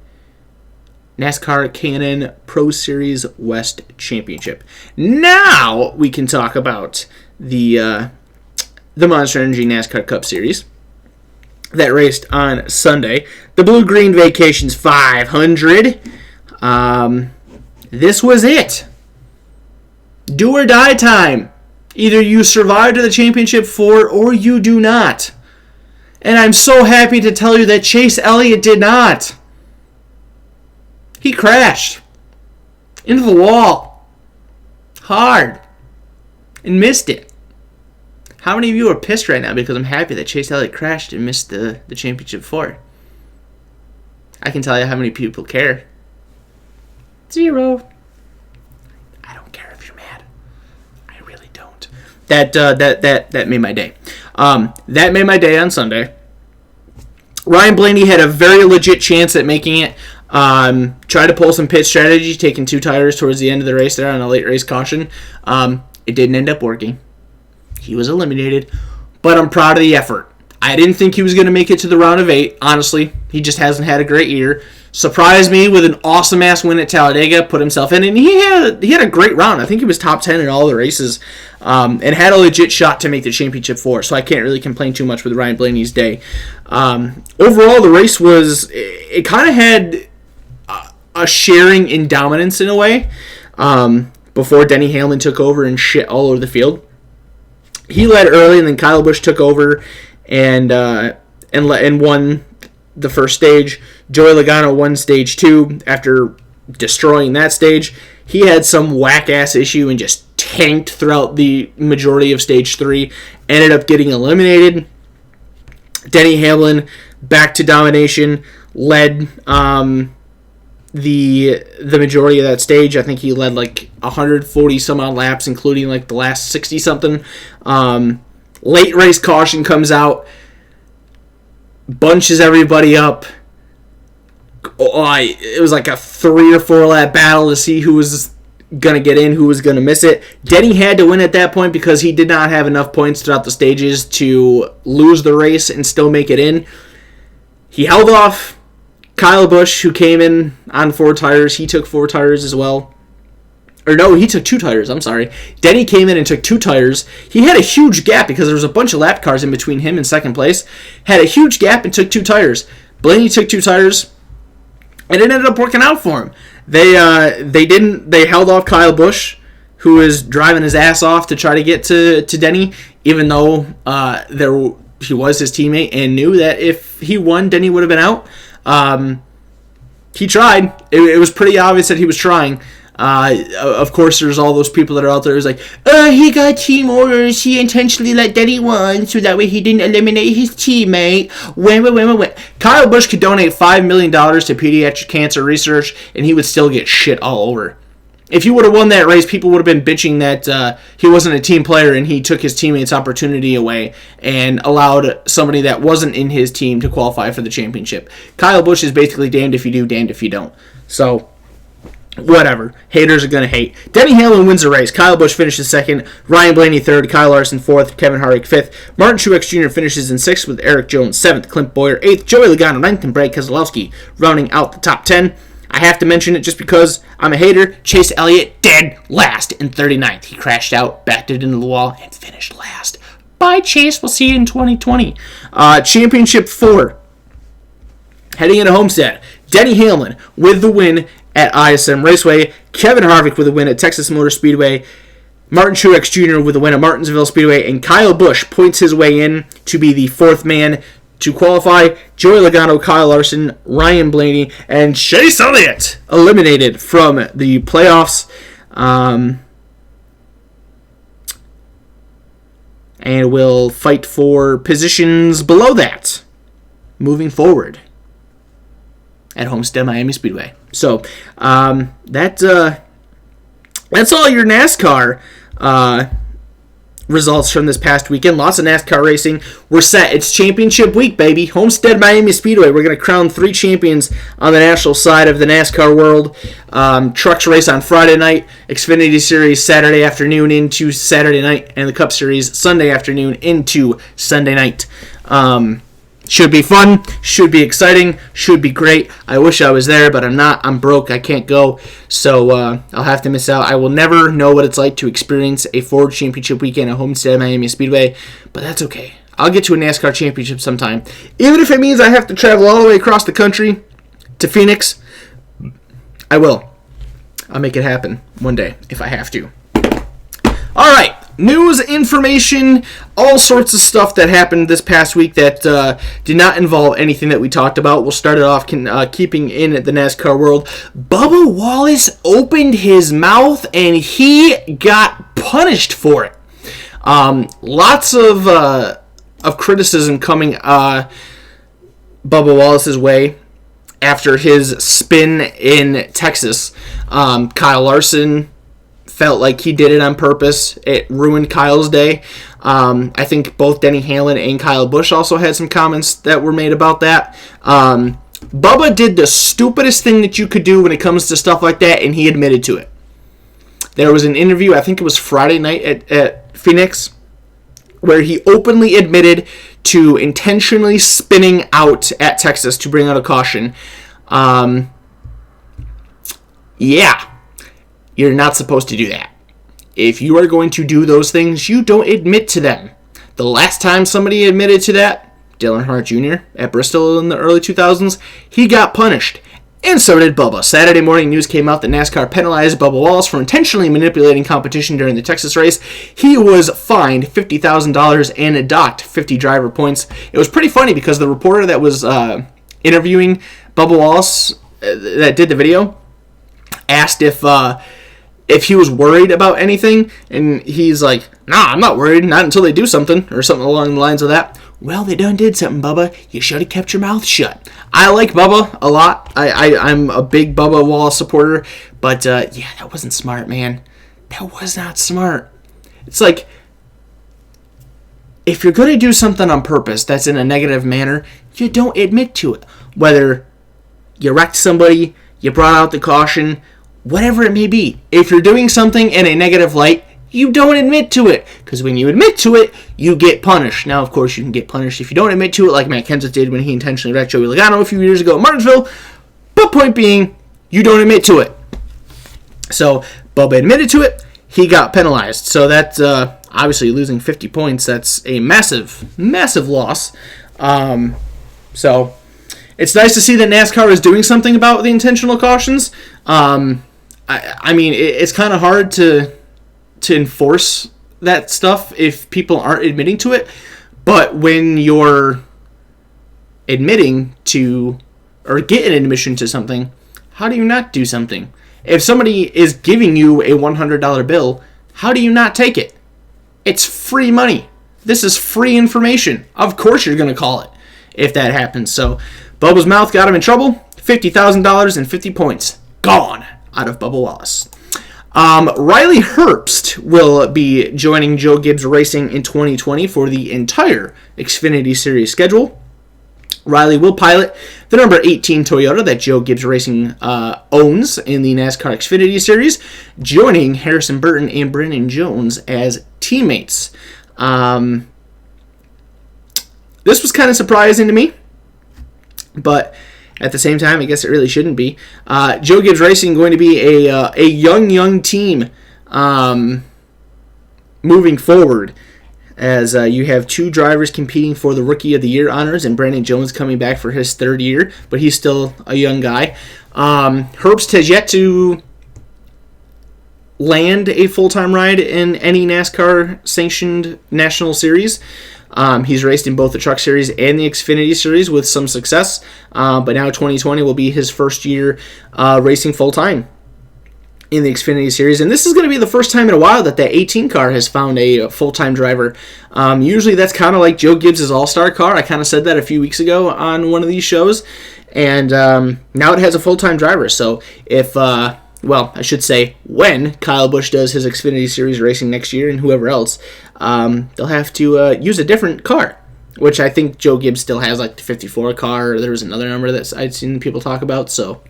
Speaker 1: NASCAR K&N Pro Series West Championship. Now we can talk about the Monster Energy NASCAR Cup Series that raced on Sunday. The Blue Green Vacations 500. This was it. Do or die time. Either you survive to the championship 4 or you do not. And I'm so happy to tell you that Chase Elliott did not. He crashed into the wall hard and missed it. How many of you are pissed right now because I'm happy that Chase Elliott crashed and missed the championship 4? I can tell you how many people care. 0. I don't care if you're mad. I really don't. That made my day. That made my day on Sunday. Ryan Blaney had a very legit chance at making it. Tried to pull some pit strategy, taking 2 tires towards the end of the race there on a late race caution. It didn't end up working. He was eliminated, but I'm proud of the effort. I didn't think he was going to make it to the round of 8, honestly. He just hasn't had a great year. Surprised me with an awesome-ass win at Talladega, put himself in, and he had a great round. I think he was top 10 in all the races, and had a legit shot to make the championship 4, so I can't really complain too much with Ryan Blaney's day. Overall, the race it kind of had a sharing in dominance in a way, before Denny Hamlin took over and shit all over the field. He led early, and then Kyle Busch took over and won the first stage. Joey Logano won stage 2 after destroying that stage. He had some whack-ass issue and just tanked throughout the majority of stage 3. Ended up getting eliminated. Denny Hamlin, back to domination, led the majority of that stage. I think he led like 140 some odd laps, including like the last 60 something. Late race caution comes out, bunches everybody up. It was like a 3 or 4 lap battle to see who was going to get in, who was going to miss it. Denny had to win at that point because he did not have enough points throughout the stages to lose the race and still make it in. He held off Kyle Busch, who came in on 4 tires. He took 4 tires as well. Or no, he took 2 tires, I'm sorry. Denny came in and took 2 tires. He had a huge gap because there was a bunch of lap cars in between him and second place. Had a huge gap and took 2 tires. Blaney took 2 tires, and it ended up working out for him. They held off Kyle Busch, who was driving his ass off to try to get to Denny, even though he was his teammate and knew that if he won, Denny would have been out. He tried. It was pretty obvious that he was trying. Of course, there's all those people that are out there who's like, he got team orders. He intentionally let Denny win so that way he didn't eliminate his teammate. When. Kyle Busch could donate $5 million to pediatric cancer research, and he would still get shit all over. If he would have won that race, people would have been bitching that he wasn't a team player and he took his teammate's opportunity away and allowed somebody that wasn't in his team to qualify for the championship. Kyle Busch is basically damned if you do, damned if you don't. So, whatever. Haters are going to hate. Denny Hamlin wins the race. Kyle Busch finishes 2nd. Ryan Blaney 3rd. Kyle Larson 4th. Kevin Harvick 5th. Martin Truex Jr. finishes in 6th with Eric Jones 7th. Clint Bowyer 8th. Joey Logano 9th. And Brad Keselowski rounding out the top 10. I have to mention it just because I'm a hater. Chase Elliott dead last in 39th. He crashed out, backed it into the wall, and finished last. Bye, Chase. We'll see you in 2020. Championship 4. Heading into Homestead. Denny Hamlin with the win at ISM Raceway. Kevin Harvick with a win at Texas Motor Speedway. Martin Truex Jr. with a win at Martinsville Speedway. And Kyle Busch points his way in to be the 4th man to qualify. Joey Logano, Kyle Larson, Ryan Blaney, and Chase Elliott eliminated from the playoffs. And will fight for positions below that moving forward at Homestead Miami Speedway. So that's all your NASCAR results from this past weekend. Lots of NASCAR racing. We're set. It's championship week, baby. Homestead Miami Speedway. We're going to crown 3 champions on the national side of the NASCAR world. Trucks race on Friday night. Xfinity Series Saturday afternoon into Saturday night. And the Cup Series Sunday afternoon into Sunday night. Should be fun, should be exciting, should be great. I wish I was there, but I'm not. I'm broke. I can't go, so I'll have to miss out. I will never know what it's like to experience a Ford Championship weekend at Homestead Miami Speedway, but that's okay. I'll get to a NASCAR Championship sometime. Even if it means I have to travel all the way across the country to Phoenix, I will. I'll make it happen one day if I have to. All right. News, information, all sorts of stuff that happened this past week that did not involve anything that we talked about. We'll start it off keeping in the NASCAR world. Bubba Wallace opened his mouth and he got punished for it. Lots of criticism coming Bubba Wallace's way after his spin in Texas. Kyle Larson felt like he did it on purpose. It ruined Kyle's day. I think both Denny Hamlin and Kyle Busch also had some comments that were made about that. Bubba did the stupidest thing that you could do when it comes to stuff like that, and he admitted to it. There was an interview, I think it was Friday night at Phoenix, where he openly admitted to intentionally spinning out at Texas to bring out a caution. Yeah, you're not supposed to do that. If you are going to do those things, you don't admit to them. The last time somebody admitted to that, Dale Earnhardt Jr. at Bristol in the early 2000s, he got punished. And so did Bubba. Saturday morning news came out that NASCAR penalized Bubba Wallace for intentionally manipulating competition during the Texas race. He was fined $50,000 and docked 50 driver points. It was pretty funny because the reporter that was interviewing Bubba Wallace that did the video asked if he was worried about anything, and he's like, "Nah, I'm not worried, not until they do something," or something along the lines of that. Well, they done did something, Bubba. You should have kept your mouth shut. I like Bubba a lot. I'm a big Bubba Wallace supporter, but yeah, that wasn't smart, man. That was not smart. It's like, if you're going to do something on purpose that's in a negative manner, you don't admit to it. Whether you wrecked somebody, you brought out the caution, whatever it may be. If you're doing something in a negative light, you don't admit to it. Because when you admit to it, you get punished. Now, of course, you can get punished if you don't admit to it, like Matt Kenseth did when he intentionally wrecked Joey Logano a few years ago at Martinsville. But point being, you don't admit to it. So, Bubba admitted to it. He got penalized. So that's obviously losing 50 points. That's a massive, massive loss. So it's nice to see that NASCAR is doing something about the intentional cautions. I mean, it's kind of hard to enforce that stuff if people aren't admitting to it. But when you're admitting to or get an admission to something, how do you not do something? If somebody is giving you a $100 bill, how do you not take it? It's free money. This is free information. Of course you're going to call it if that happens. So Bubba's mouth got him in trouble. $50,000 and 50 points gone out of Bubba Wallace. Riley Herbst will be joining Joe Gibbs Racing in 2020 for the entire Xfinity Series schedule. Riley will pilot the number 18 Toyota that Joe Gibbs Racing owns in the NASCAR Xfinity Series, joining Harrison Burton and Brennan Jones as teammates. This was kind of surprising to me, but at the same time, I guess it really shouldn't be. Joe Gibbs Racing going to be a young team moving forward, as you have two drivers competing for the Rookie of the Year honors, and Brandon Jones coming back for his third year, but he's still a young guy. Herbst has yet to land a full-time ride in any NASCAR-sanctioned national series. He's raced in both the Truck Series and the Xfinity Series with some success, but now 2020 will be his first year racing full-time in the Xfinity Series, and this is going to be the first time in a while that 18 car has found a full-time driver. Usually that's kind of like Joe Gibbs' All-Star car. I kind of said that a few weeks ago on one of these shows, and now it has a full-time driver. So if, well, I should say when Kyle Busch does his Xfinity Series racing next year and whoever else, they'll have to use a different car, which I think Joe Gibbs still has, like the 54 car, or there was another number that I'd seen people talk about, so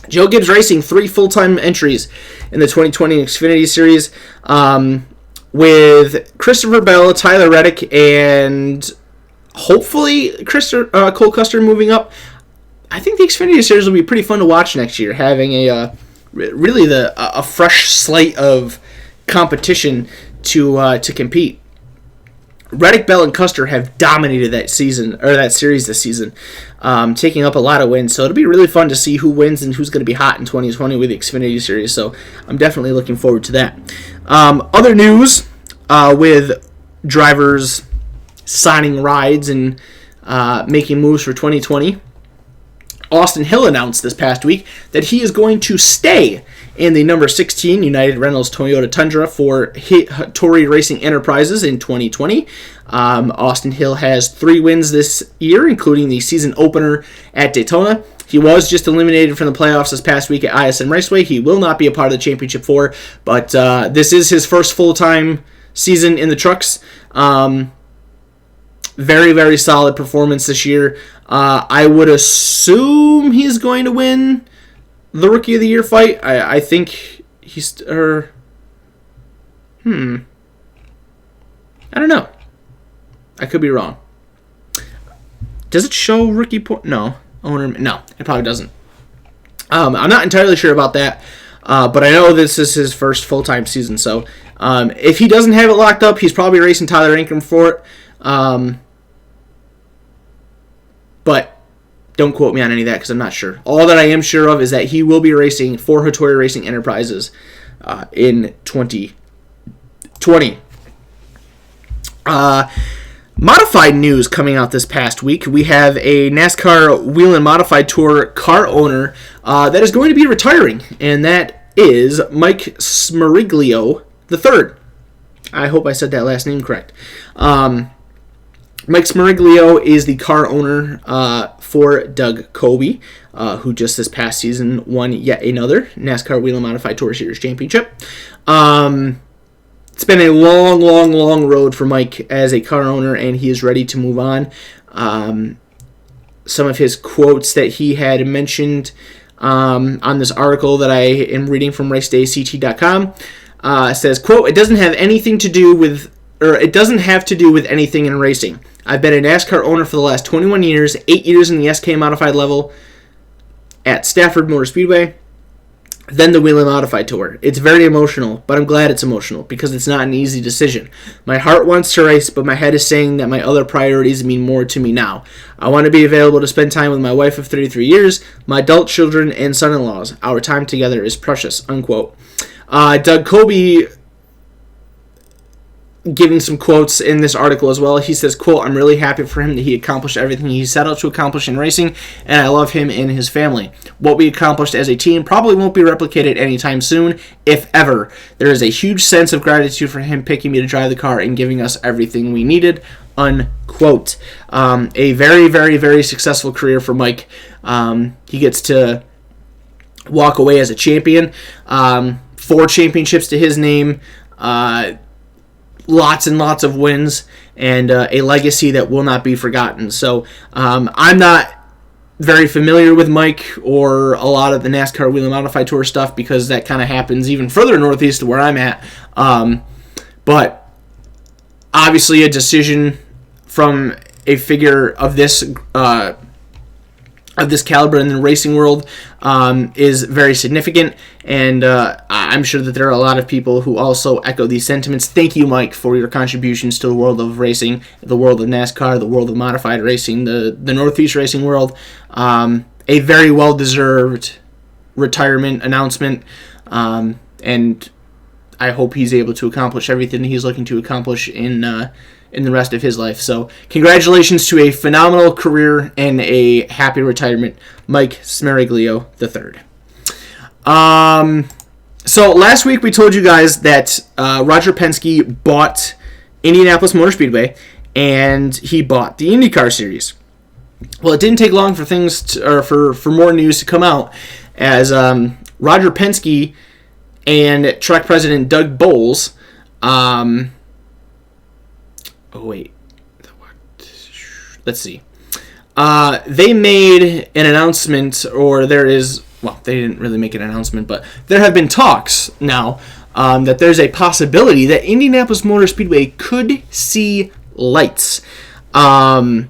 Speaker 1: Joe Gibbs Racing, 3 full-time entries in the 2020 Xfinity Series, with Christopher Bell, Tyler Reddick, and hopefully Cole Custer moving up. I think the Xfinity Series will be pretty fun to watch next year, having a fresh slate of competition to compete. Reddick, Bell, and Custer have dominated that series this season, taking up a lot of wins. So it'll be really fun to see who wins and who's going to be hot in 2020 with the Xfinity Series. So I'm definitely looking forward to that. Other news with drivers signing rides and making moves for 2020. Austin Hill announced this past week that he is going to stay in the number 16 United Rentals Toyota Tundra for Hattori Racing Enterprises in 2020. Austin Hill has 3 wins this year, including the season opener at Daytona. He was just eliminated from the playoffs this past week at ISM Raceway. He will not be a part of the Championship 4, but this is his first full-time season in the trucks. Very, very solid performance this year. I would assume he's going to win the Rookie of the Year fight. I think he's... I don't know. I could be wrong. Does it show rookie point? No. Owner? No, it probably doesn't. I'm not entirely sure about that, but I know this is his first full-time season, so if he doesn't have it locked up, he's probably racing Tyler Ankrum for it. But don't quote me on any of that because I'm not sure. All that I am sure of is that he will be racing for Hattori Racing Enterprises in 2020. Modified news coming out this past week. We have a NASCAR Whelen Modified Tour car owner that is going to be retiring, and that is Mike Smeriglio III. I hope I said that last name correct. Mike Smeriglio is the car owner for Doug Coby, who just this past season won yet another NASCAR Whelen Modified Tour Series championship. It's been a long, long, long road for Mike as a car owner, and he is ready to move on. Some of his quotes that he had mentioned on this article that I am reading from racedayct.com says, quote, it doesn't have to do with anything in racing. I've been a NASCAR owner for the last 21 years, 8 years in the SK Modified level at Stafford Motor Speedway, then the Whelen Modified Tour. It's very emotional, but I'm glad it's emotional because it's not an easy decision. My heart wants to race, but my head is saying that my other priorities mean more to me now. I want to be available to spend time with my wife of 33 years, my adult children, and son-in-laws. Our time together is precious, unquote. Doug Coby giving some quotes in this article as well. He says, quote, I'm really happy for him that he accomplished everything he set out to accomplish in racing, and I love him and his family. What we accomplished as a team probably won't be replicated anytime soon, if ever. There is a huge sense of gratitude for him picking me to drive the car and giving us everything we needed, unquote. A very, very, very successful career for Mike. He gets to walk away as a champion. 4 championships to his name. Lots and lots of wins, and a legacy that will not be forgotten. So I'm not very familiar with Mike or a lot of the NASCAR Whelen Modified Tour stuff because that kind of happens even further northeast of where I'm at. But obviously a decision from a figure of this caliber in the racing world is very significant, and I'm sure that there are a lot of people who also echo these sentiments. Thank you, Mike, for your contributions to the world of racing, the world of NASCAR, the world of modified racing, the Northeast racing world. A very well-deserved retirement announcement, and I hope he's able to accomplish everything he's looking to accomplish in the rest of his life. So congratulations to a phenomenal career and a happy retirement, Mike Smeriglio III. So last week we told you guys that Roger Penske bought Indianapolis Motor Speedway and he bought the IndyCar Series. Well, it didn't take long for for more news to come out as Roger Penske and track president Doug Boles let's see. They made an announcement, or they didn't really make an announcement, but there have been talks now that there's a possibility that Indianapolis Motor Speedway could see lights. Kind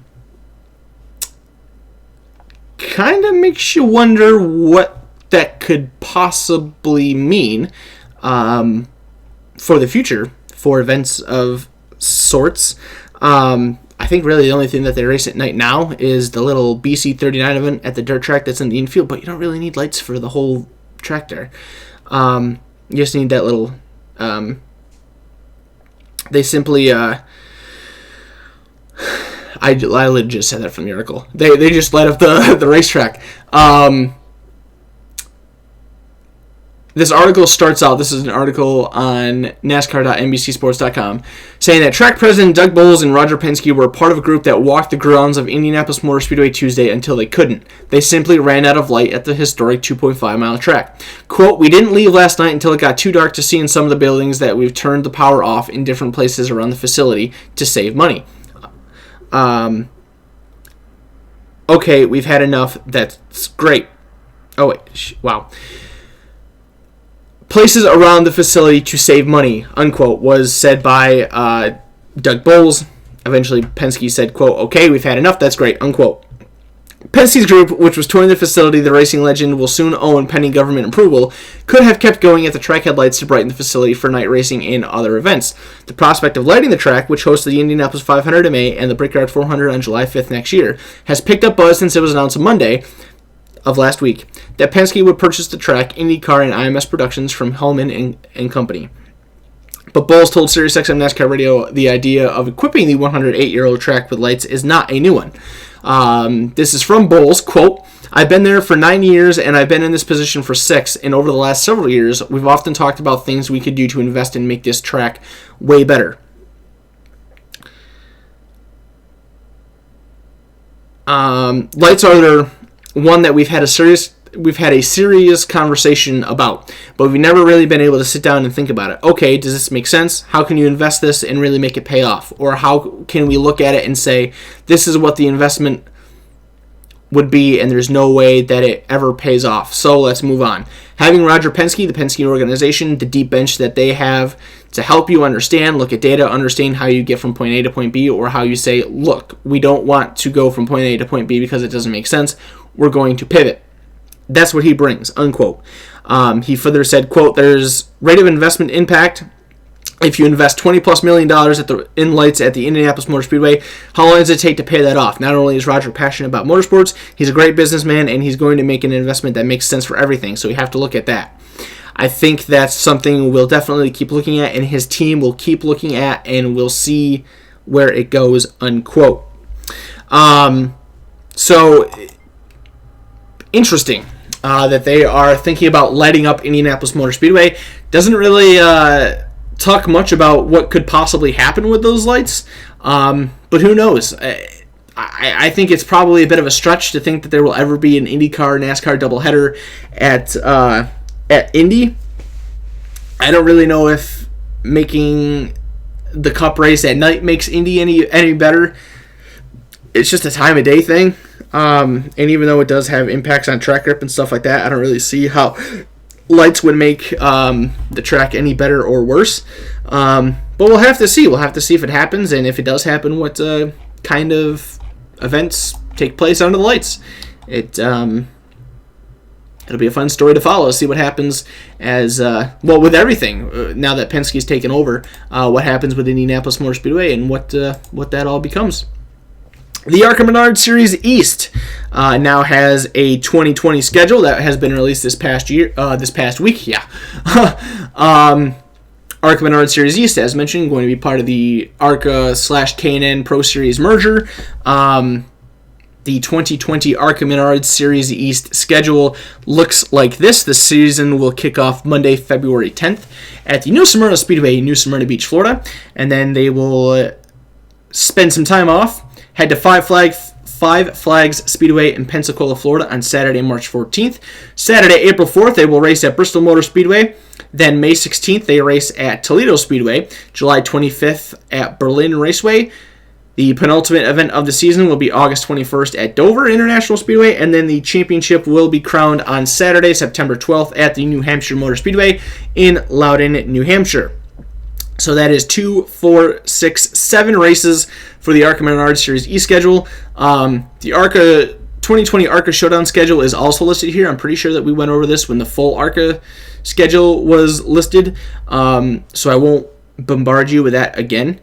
Speaker 1: of makes you wonder what that could possibly mean for the future, for events of sorts. I think really the only thing that they race at night now is the little BC39 event at the dirt track that's in the infield, but you don't really need lights for the whole track there. You just need that little... they simply... I literally just said that from the article. They just light up the racetrack. This article starts out, this is an article on NASCAR.NBCSports.com, saying that track president Doug Boles and Roger Penske were part of a group that walked the grounds of Indianapolis Motor Speedway Tuesday until they couldn't. They simply ran out of light at the historic 2.5-mile track. Quote, "We didn't leave last night until it got too dark to see in some of the buildings that we've turned the power off in different places around the facility to save money. Okay, we've had enough. That's great. Oh, wait. Wow. Places around the facility to save money," unquote, was said by Doug Boles. Eventually, Penske said, quote, "Okay, we've had enough. That's great," unquote. Penske's group, which was touring the facility the racing legend will soon own pending government approval, could have kept going at the track headlights to brighten the facility for night racing and other events. The prospect of lighting the track, which hosts the Indianapolis 500 in May and the Brickyard 400 on July 5th next year, has picked up buzz since it was announced on Monday of last week that Penske would purchase the track, IndyCar and IMS Productions from Hellman and Company. But Boles told SiriusXM NASCAR Radio the idea of equipping the 108-year-old track with lights is not a new one. This is from Boles, quote, "I've been there for 9 years and I've been in this position for 6, and over the last several years, we've often talked about things we could do to invest and make this track way better. Lights are one that we've had a serious conversation about, but we've never really been able to sit down and think about it. Okay, does this make sense? How can you invest this and really make it pay off? Or how can we look at it and say, this is what the investment would be, and there's no way that it ever pays off. So let's move on." Having Roger Penske, the Penske organization, the deep bench that they have to help you understand, look at data, understand how you get from point A to point B, or how you say, look, we don't want to go from point A to point B because it doesn't make sense. We're going to pivot. That's what he brings, unquote. He further said, quote, "There's rate of investment impact. If you invest $20+ million in lights at the Indianapolis Motor Speedway, how long does it take to pay that off? Not only is Roger passionate about motorsports, he's a great businessman, and he's going to make an investment that makes sense for everything, so we have to look at that." I think that's something we'll definitely keep looking at, and his team will keep looking at, and we'll see where it goes, unquote. So, interesting that they are thinking about lighting up Indianapolis Motor Speedway. Doesn't really talk much about what could possibly happen with those lights, but who knows? I think it's probably a bit of a stretch to think that there will ever be an IndyCar NASCAR doubleheader at Indy. I don't really know if making the Cup race at night makes Indy any better. It's just a time of day thing, and even though it does have impacts on track grip and stuff like that, I don't really see how lights would make the track any better or worse. But we'll have to see. We'll have to see if it happens, and if it does happen, what kind of events take place under the lights. It'll be a fun story to follow, see what happens as, with everything, now that Penske's taken over, what happens with Indianapolis Motor Speedway and what that all becomes. The ARCA Menard Series East now has a 2020 schedule that has been released this past week. Yeah. ARCA Menard Series East, as mentioned, going to be part of the ARCA/K&N Pro Series merger. The 2020 ARCA Menard Series East schedule looks like this. The season will kick off Monday, February 10th at the New Smyrna Speedway in New Smyrna Beach, Florida, and then they will spend some time off, head to Five Flags Speedway in Pensacola, Florida on Saturday, March 14th. Saturday, April 4th, they will race at Bristol Motor Speedway. Then May 16th, they race at Toledo Speedway. July 25th at Berlin Raceway. The penultimate event of the season will be August 21st at Dover International Speedway, and then the championship will be crowned on Saturday, September 12th at the New Hampshire Motor Speedway in Loudon, New Hampshire. So that is 2, 4, 6, 7 races for the ARCA Menard Series E schedule. The ARCA 2020 ARCA Showdown schedule is also listed here. I'm pretty sure that we went over this when the full ARCA schedule was listed, so I won't bombard you with that again.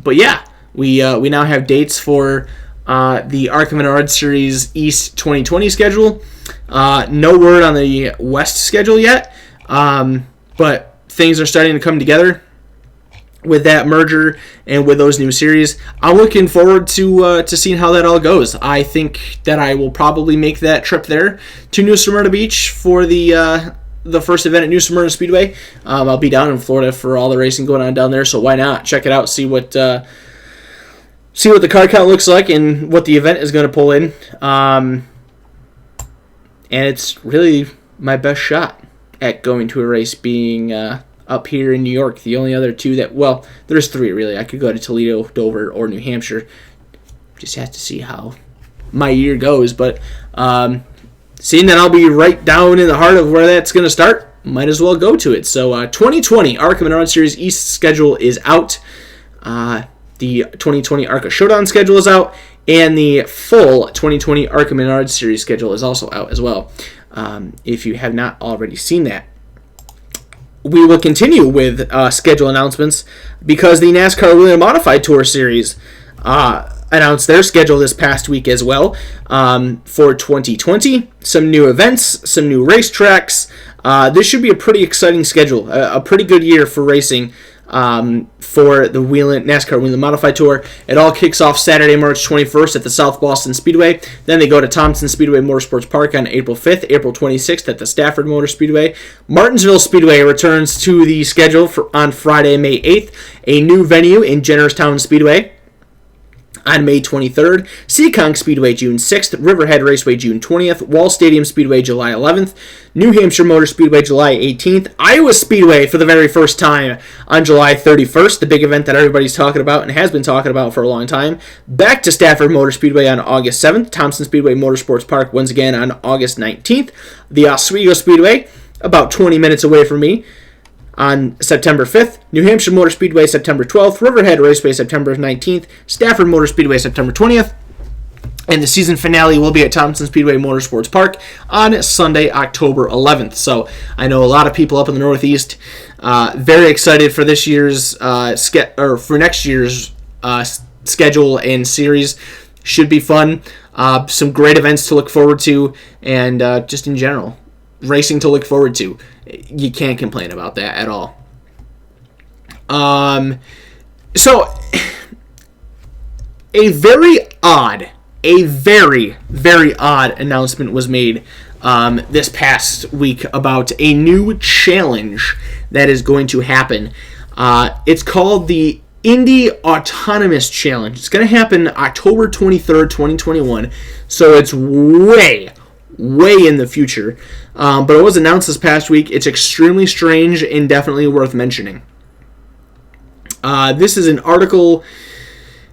Speaker 1: But yeah, we now have dates for the ARCA Menard Series East 2020 schedule. No word on the West schedule yet, but things are starting to come together. with that merger and with those new series. I'm looking forward to seeing how that all goes. I think that I will probably make that trip there to New Smyrna Beach for the first event at New Smyrna Speedway. I'll be down in Florida for all the racing going on down there, so why not check it out, see what the car count looks like and what the event is going to pull in. And it's really my best shot at going to a race being up here in New York. The only other two there's three really. I could go to Toledo, Dover, or New Hampshire. Just have to see how my year goes. But seeing that I'll be right down in the heart of where that's going to start, might as well go to it. So 2020 ARCA Menard Series East schedule is out. The 2020 ARCA Showdown schedule is out. And the full 2020 ARCA Menard Series schedule is also out as well. If you have not already seen that. We will continue with schedule announcements because the NASCAR Whelen Modified Tour Series announced their schedule this past week as well for 2020. Some new events, some new racetracks. This should be a pretty exciting schedule, a pretty good year for racing for the NASCAR Whelen Modified Tour. It all kicks off Saturday, March 21st at the South Boston Speedway. Then they go to Thompson Speedway Motorsports Park on April 5th, April 26th at the Stafford Motor Speedway. Martinsville Speedway returns to the schedule on Friday, May 8th. A new venue in Jennerstown Speedway on May 23rd, Seekonk Speedway June 6th, Riverhead Raceway June 20th, Wall Stadium Speedway July 11th, New Hampshire Motor Speedway July 18th, Iowa Speedway for the very first time on July 31st, the big event that everybody's talking about and has been talking about for a long time. Back to Stafford Motor Speedway on August 7th, Thompson Speedway Motorsports Park once again on August 19th, the Oswego Speedway, about 20 minutes away from me, on September 5th, New Hampshire Motor Speedway September 12th, Riverhead Raceway September 19th, Stafford Motor Speedway September 20th, and the season finale will be at Thompson Speedway Motorsports Park on Sunday, October 11th. So I know a lot of people up in the Northeast very excited for this year's for next year's schedule and series. Should be fun. Some great events to look forward to, and just in general, racing to look forward to. You can't complain about that at all. So a very, very odd announcement was made this past week about a new challenge that is going to happen. It's called the Indy Autonomous Challenge. It's going to happen October 23rd, 2021. So it's way in the future. But it was announced this past week. It's extremely strange and definitely worth mentioning. This is an article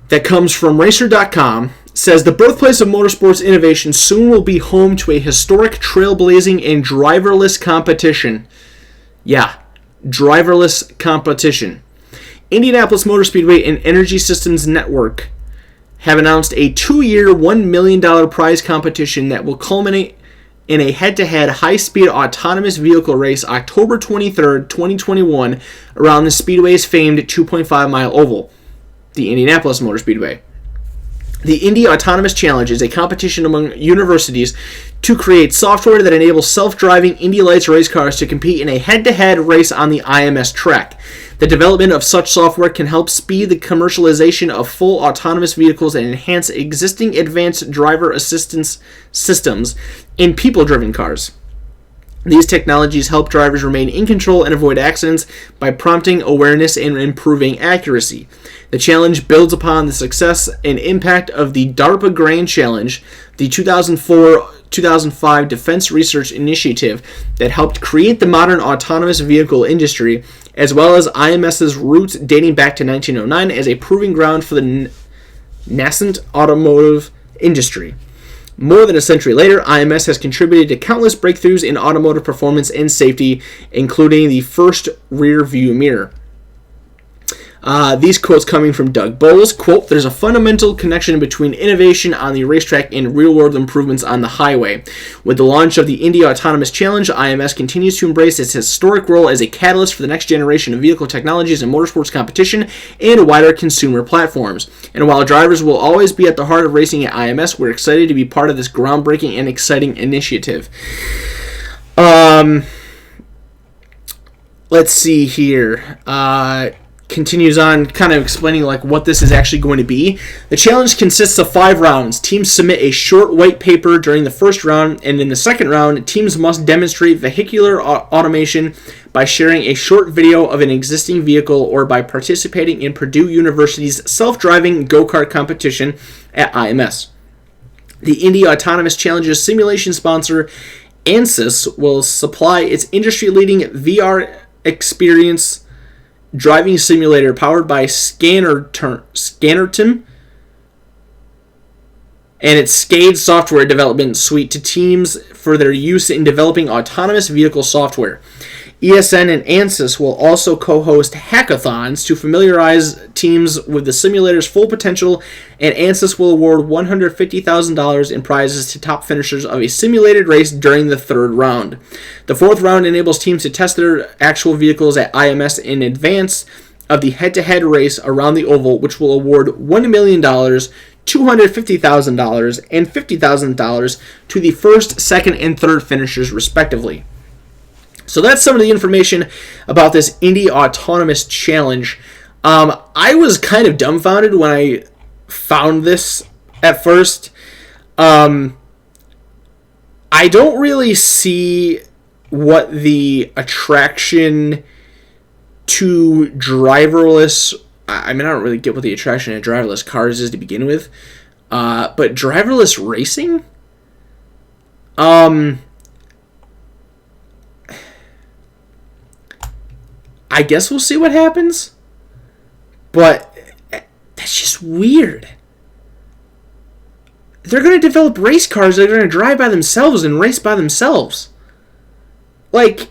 Speaker 1: that comes from Racer.com. Says the birthplace of motorsports innovation soon will be home to a historic trailblazing and driverless competition. Yeah, driverless competition. Indianapolis Motor Speedway and Energy Systems Network have announced a 2-year, $1 million prize competition that will culminate in a head-to-head high-speed autonomous vehicle race October 23rd, 2021 around the Speedway's famed 2.5-mile oval, the Indianapolis Motor Speedway. The Indy Autonomous Challenge is a competition among universities to create software that enables self-driving Indy Lights race cars to compete in a head-to-head race on the IMS track. The development of such software can help speed the commercialization of full autonomous vehicles and enhance existing advanced driver assistance systems in people-driven cars. These technologies help drivers remain in control and avoid accidents by prompting awareness and improving accuracy. The challenge builds upon the success and impact of the DARPA Grand Challenge, the 2004-2005 Defense Research Initiative that helped create the modern autonomous vehicle industry, as well as IMS's roots dating back to 1909 as a proving ground for the nascent automotive industry. More than a century later, IMS has contributed to countless breakthroughs in automotive performance and safety, including the first rear-view mirror. These quotes coming from Doug Bowles, quote, "There's a fundamental connection between innovation on the racetrack and real-world improvements on the highway. With the launch of the Indy Autonomous Challenge, IMS continues to embrace its historic role as a catalyst for the next generation of vehicle technologies and motorsports competition and wider consumer platforms. And while drivers will always be at the heart of racing at IMS, we're excited to be part of this groundbreaking and exciting initiative." Let's see here. continues on kind of explaining like what this is actually going to be. The challenge consists of 5 rounds. Teams submit a short white paper during the first round, and in the second round, teams must demonstrate vehicular automation by sharing a short video of an existing vehicle or by participating in Purdue University's self-driving go-kart competition at IMS. The Indy Autonomous Challenge's simulation sponsor, ANSYS, will supply its industry-leading VR experience driving simulator powered by Scannerton and its SCADE software development suite to teams for their use in developing autonomous vehicle software. ESN and ANSYS will also co-host hackathons to familiarize teams with the simulator's full potential, and ANSYS will award $150,000 in prizes to top finishers of a simulated race during the third round. The fourth round enables teams to test their actual vehicles at IMS in advance of the head-to-head race around the oval, which will award $1 million, $250,000, and $50,000 to the first, second, and third finishers, respectively. So that's some of the information about this Indy Autonomous Challenge. I was kind of dumbfounded when I found this at first. I don't really see what the attraction to driverless... I mean, I don't really get what the attraction to driverless cars is to begin with. But driverless racing? I guess we'll see what happens. But that's just weird. They're going to develop race cars that are going to drive by themselves and race by themselves. Like,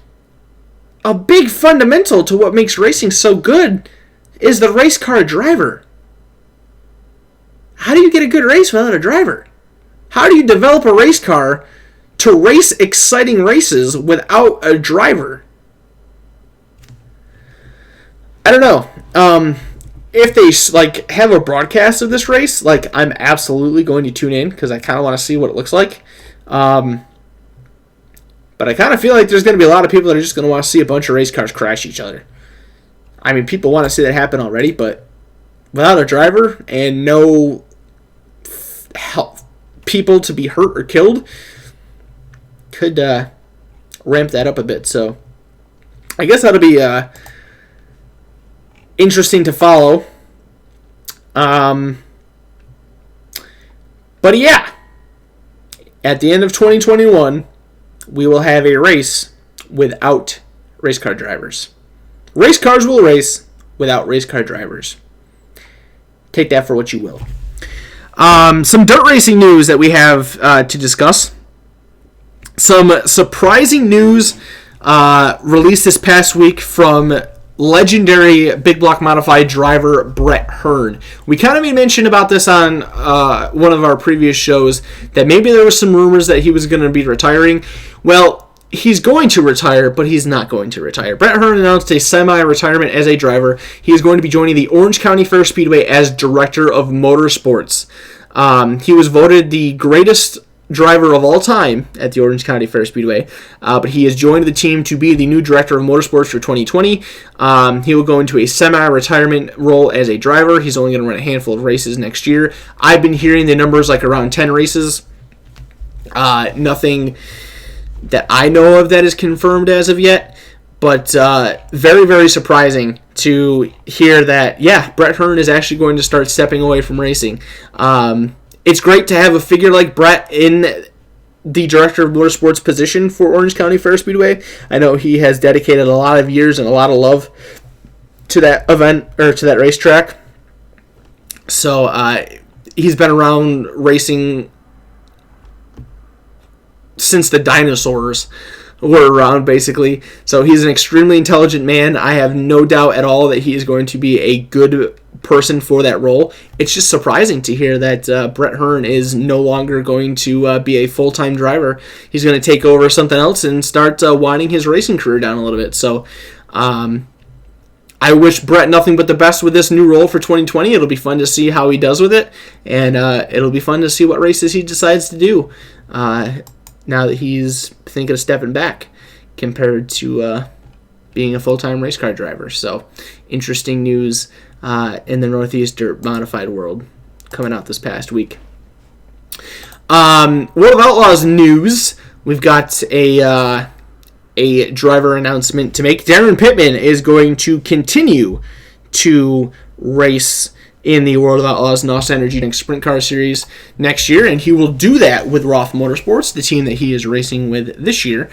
Speaker 1: a big fundamental to what makes racing so good is the race car driver. How do you get a good race without a driver? How do you develop a race car to race exciting races without a driver? I don't know. If they have a broadcast of this race, I'm absolutely going to tune in because I kind of want to see what it looks like. But I kind of feel like there's going to be a lot of people that are just going to want to see a bunch of race cars crash each other. I mean, people want to see that happen already, but without a driver and no people to be hurt or killed, could ramp that up a bit. So I guess that'll be interesting to follow. But yeah, at the end of 2021, we will have a race without race car drivers. Race cars will race without race car drivers. Take that for what you will. Some dirt racing news that we have to discuss. Some surprising news released this past week from legendary big block modified driver Brett Hearn. We kind of made mention about this on one of our previous shows, that maybe there were some rumors that he was going to be retiring. Well, he's going to retire, but he's not going to retire. Brett Hearn announced a semi-retirement as a driver. He is going to be joining the Orange County Fair Speedway as Director of Motorsports. He was voted the greatest driver of all time at the Orange County Fair Speedway, but he has joined the team to be the new Director of Motorsports for 2020. He will go into a semi-retirement role as a driver. He's only going to run a handful of races next year. I've been hearing the numbers around 10 races. Nothing that I know of that is confirmed as of yet, but very, very surprising to hear that, yeah, Brett Hearn is actually going to start stepping away from racing. It's great to have a figure like Brett in the Director of Motorsports position for Orange County Fair Speedway. I know he has dedicated a lot of years and a lot of love to that event, or to that racetrack. So he's been around racing since the dinosaurs were around, basically. So he's an extremely intelligent man. I have no doubt at all that he is going to be a good person for that role. It's just surprising to hear that Brett Hearn is no longer going to be a full-time driver. He's going to take over something else and start winding his racing career down a little bit. So I wish Brett nothing but the best with this new role for 2020. It'll be fun to see how he does with it, and it'll be fun to see what races he decides to do now that he's thinking of stepping back compared to being a full-time race car driver. So, interesting news in the Northeast Dirt Modified world coming out this past week. World of Outlaws news. We've got a driver announcement to make. Darren Pittman is going to continue to race in the World of Outlaws NOS Energy Drink Sprint Car Series next year, and he will do that with Roth Motorsports, the team that he is racing with this year.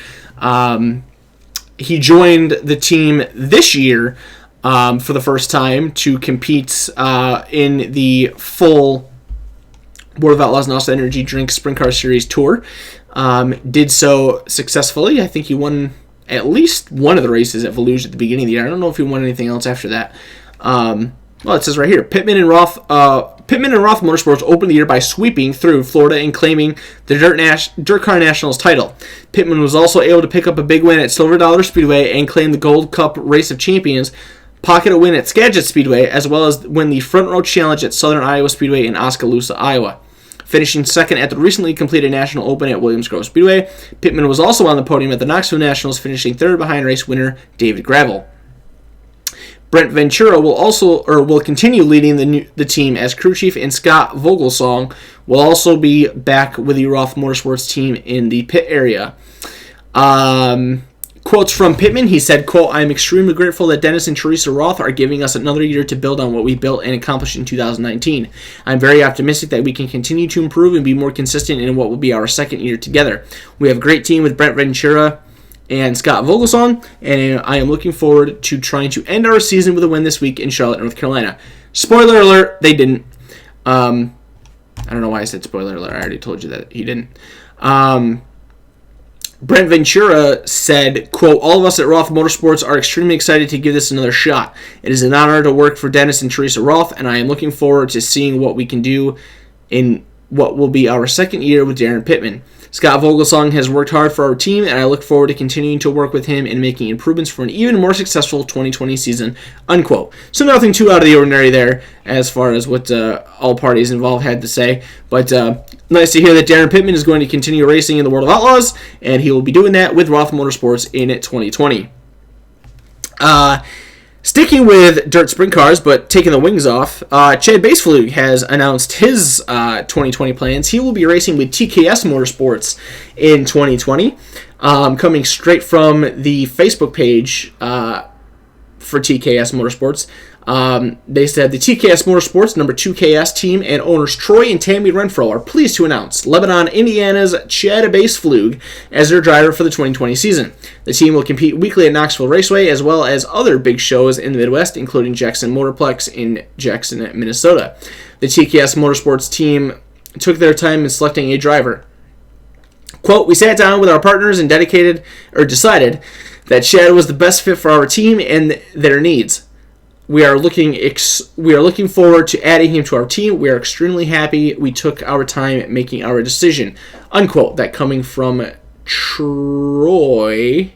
Speaker 1: He joined the team this year for the first time to compete in the full World of Outlaws NOS Energy Drink Sprint Car Series Tour. Did so successfully. I think he won at least one of the races at Volusia at the beginning of the year. I don't know if he won anything else after that. Well, it says right here, Pittman and Roth Motorsports opened the year by sweeping through Florida and claiming the Dirt Car Nationals title. Pittman was also able to pick up a big win at Silver Dollar Speedway and claim the Gold Cup Race of Champions, pocket a win at Skagit Speedway, as well as win the Front Row Challenge at Southern Iowa Speedway in Oskaloosa, Iowa. Finishing second at the recently completed National Open at Williams Grove Speedway, Pittman was also on the podium at the Knoxville Nationals, finishing third behind race winner David Gravel. Brent Ventura will continue leading the team as crew chief, and Scott Vogelsong will also be back with the Roth Motorsports team in the pit area. Quotes from Pittman, he said, quote, "I am extremely grateful that Dennis and Teresa Roth are giving us another year to build on what we built and accomplished in 2019. I'm very optimistic that we can continue to improve and be more consistent in what will be our second year together. We have a great team with Brent Ventura and Scott Vogelsong, and I am looking forward to trying to end our season with a win this week in Charlotte, North Carolina." Spoiler alert, they didn't. I don't know why I said spoiler alert. I already told you that he didn't. Brent Ventura said, quote, "All of us at Roth Motorsports are extremely excited to give this another shot. It is an honor to work for Dennis and Teresa Roth, and I am looking forward to seeing what we can do in what will be our second year with Darren Pittman. Scott Vogelsong has worked hard for our team, and I look forward to continuing to work with him and making improvements for an even more successful 2020 season," unquote. So nothing too out of the ordinary there as far as what all parties involved had to say. But nice to hear that Darren Pittman is going to continue racing in the World of Outlaws, and he will be doing that with Roth Motorsports in 2020. Sticking with dirt sprint cars, but taking the wings off, Chad Baseflug has announced his 2020 plans. He will be racing with TKS Motorsports in 2020. Coming straight from the Facebook page for TKS Motorsports. They said the TKS Motorsports number 2KS team and owners Troy and Tammy Renfro are pleased to announce Lebanon, Indiana's Chad Baseflug as their driver for the 2020 season. The team will compete weekly at Knoxville Raceway as well as other big shows in the Midwest, including Jackson Motorplex in Jackson, Minnesota. The TKS Motorsports team took their time in selecting a driver. Quote, "We sat down with our partners and decided that Chad was the best fit for our team and their needs. We are looking forward to adding him to our team. We are extremely happy we took our time making our decision," unquote. That coming from Troy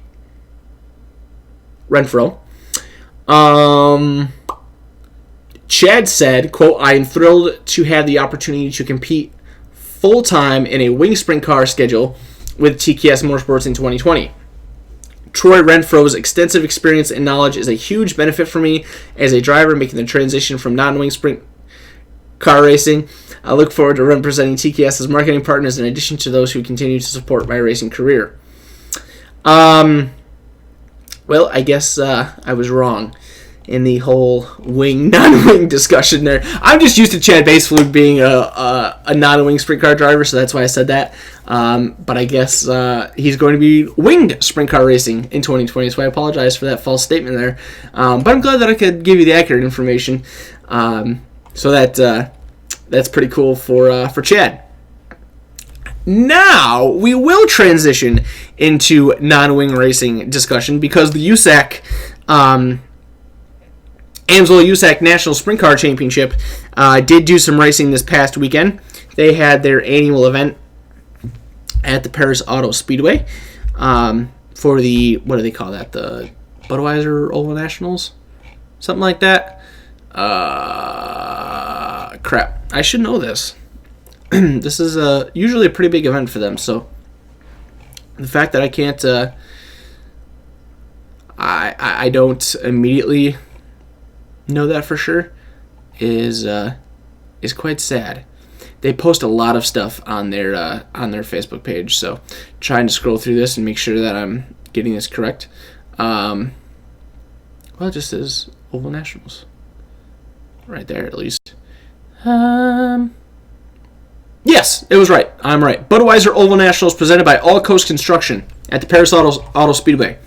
Speaker 1: Renfro. Chad said, quote, "I am thrilled to have the opportunity to compete full-time in a wing sprint car schedule with TKS Motorsports in 2020. Troy Renfro's extensive experience and knowledge is a huge benefit for me as a driver making the transition from non-wing sprint car racing. I look forward to representing TKS as marketing partners in addition to those who continue to support my racing career." Well, I guess I was wrong in the whole wing, non-wing discussion there. I'm just used to Chad Baseflug being a non-wing sprint car driver, so that's why I said that. But I guess he's going to be winged sprint car racing in 2020, so I apologize for that false statement there. But I'm glad that I could give you the accurate information. So that's pretty cool for Chad. Now, we will transition into non-wing racing discussion because the USAC Amsoil USAC National Sprint Car Championship did do some racing this past weekend. They had their annual event at the Paris Auto Speedway for the, what do they call that, the Budweiser Oval Nationals? Something like that. Crap. I should know this. This is usually a pretty big event for them, so the fact that I can't I don't immediately know that for sure is quite sad. They post a lot of stuff on their Facebook page, so trying to scroll through this and make sure that I'm getting this correct. Well, it just says Oval Nationals right there at least. Yes, it was right. I'm right. Budweiser Oval Nationals presented by All Coast Construction at the Paris Auto Speedway.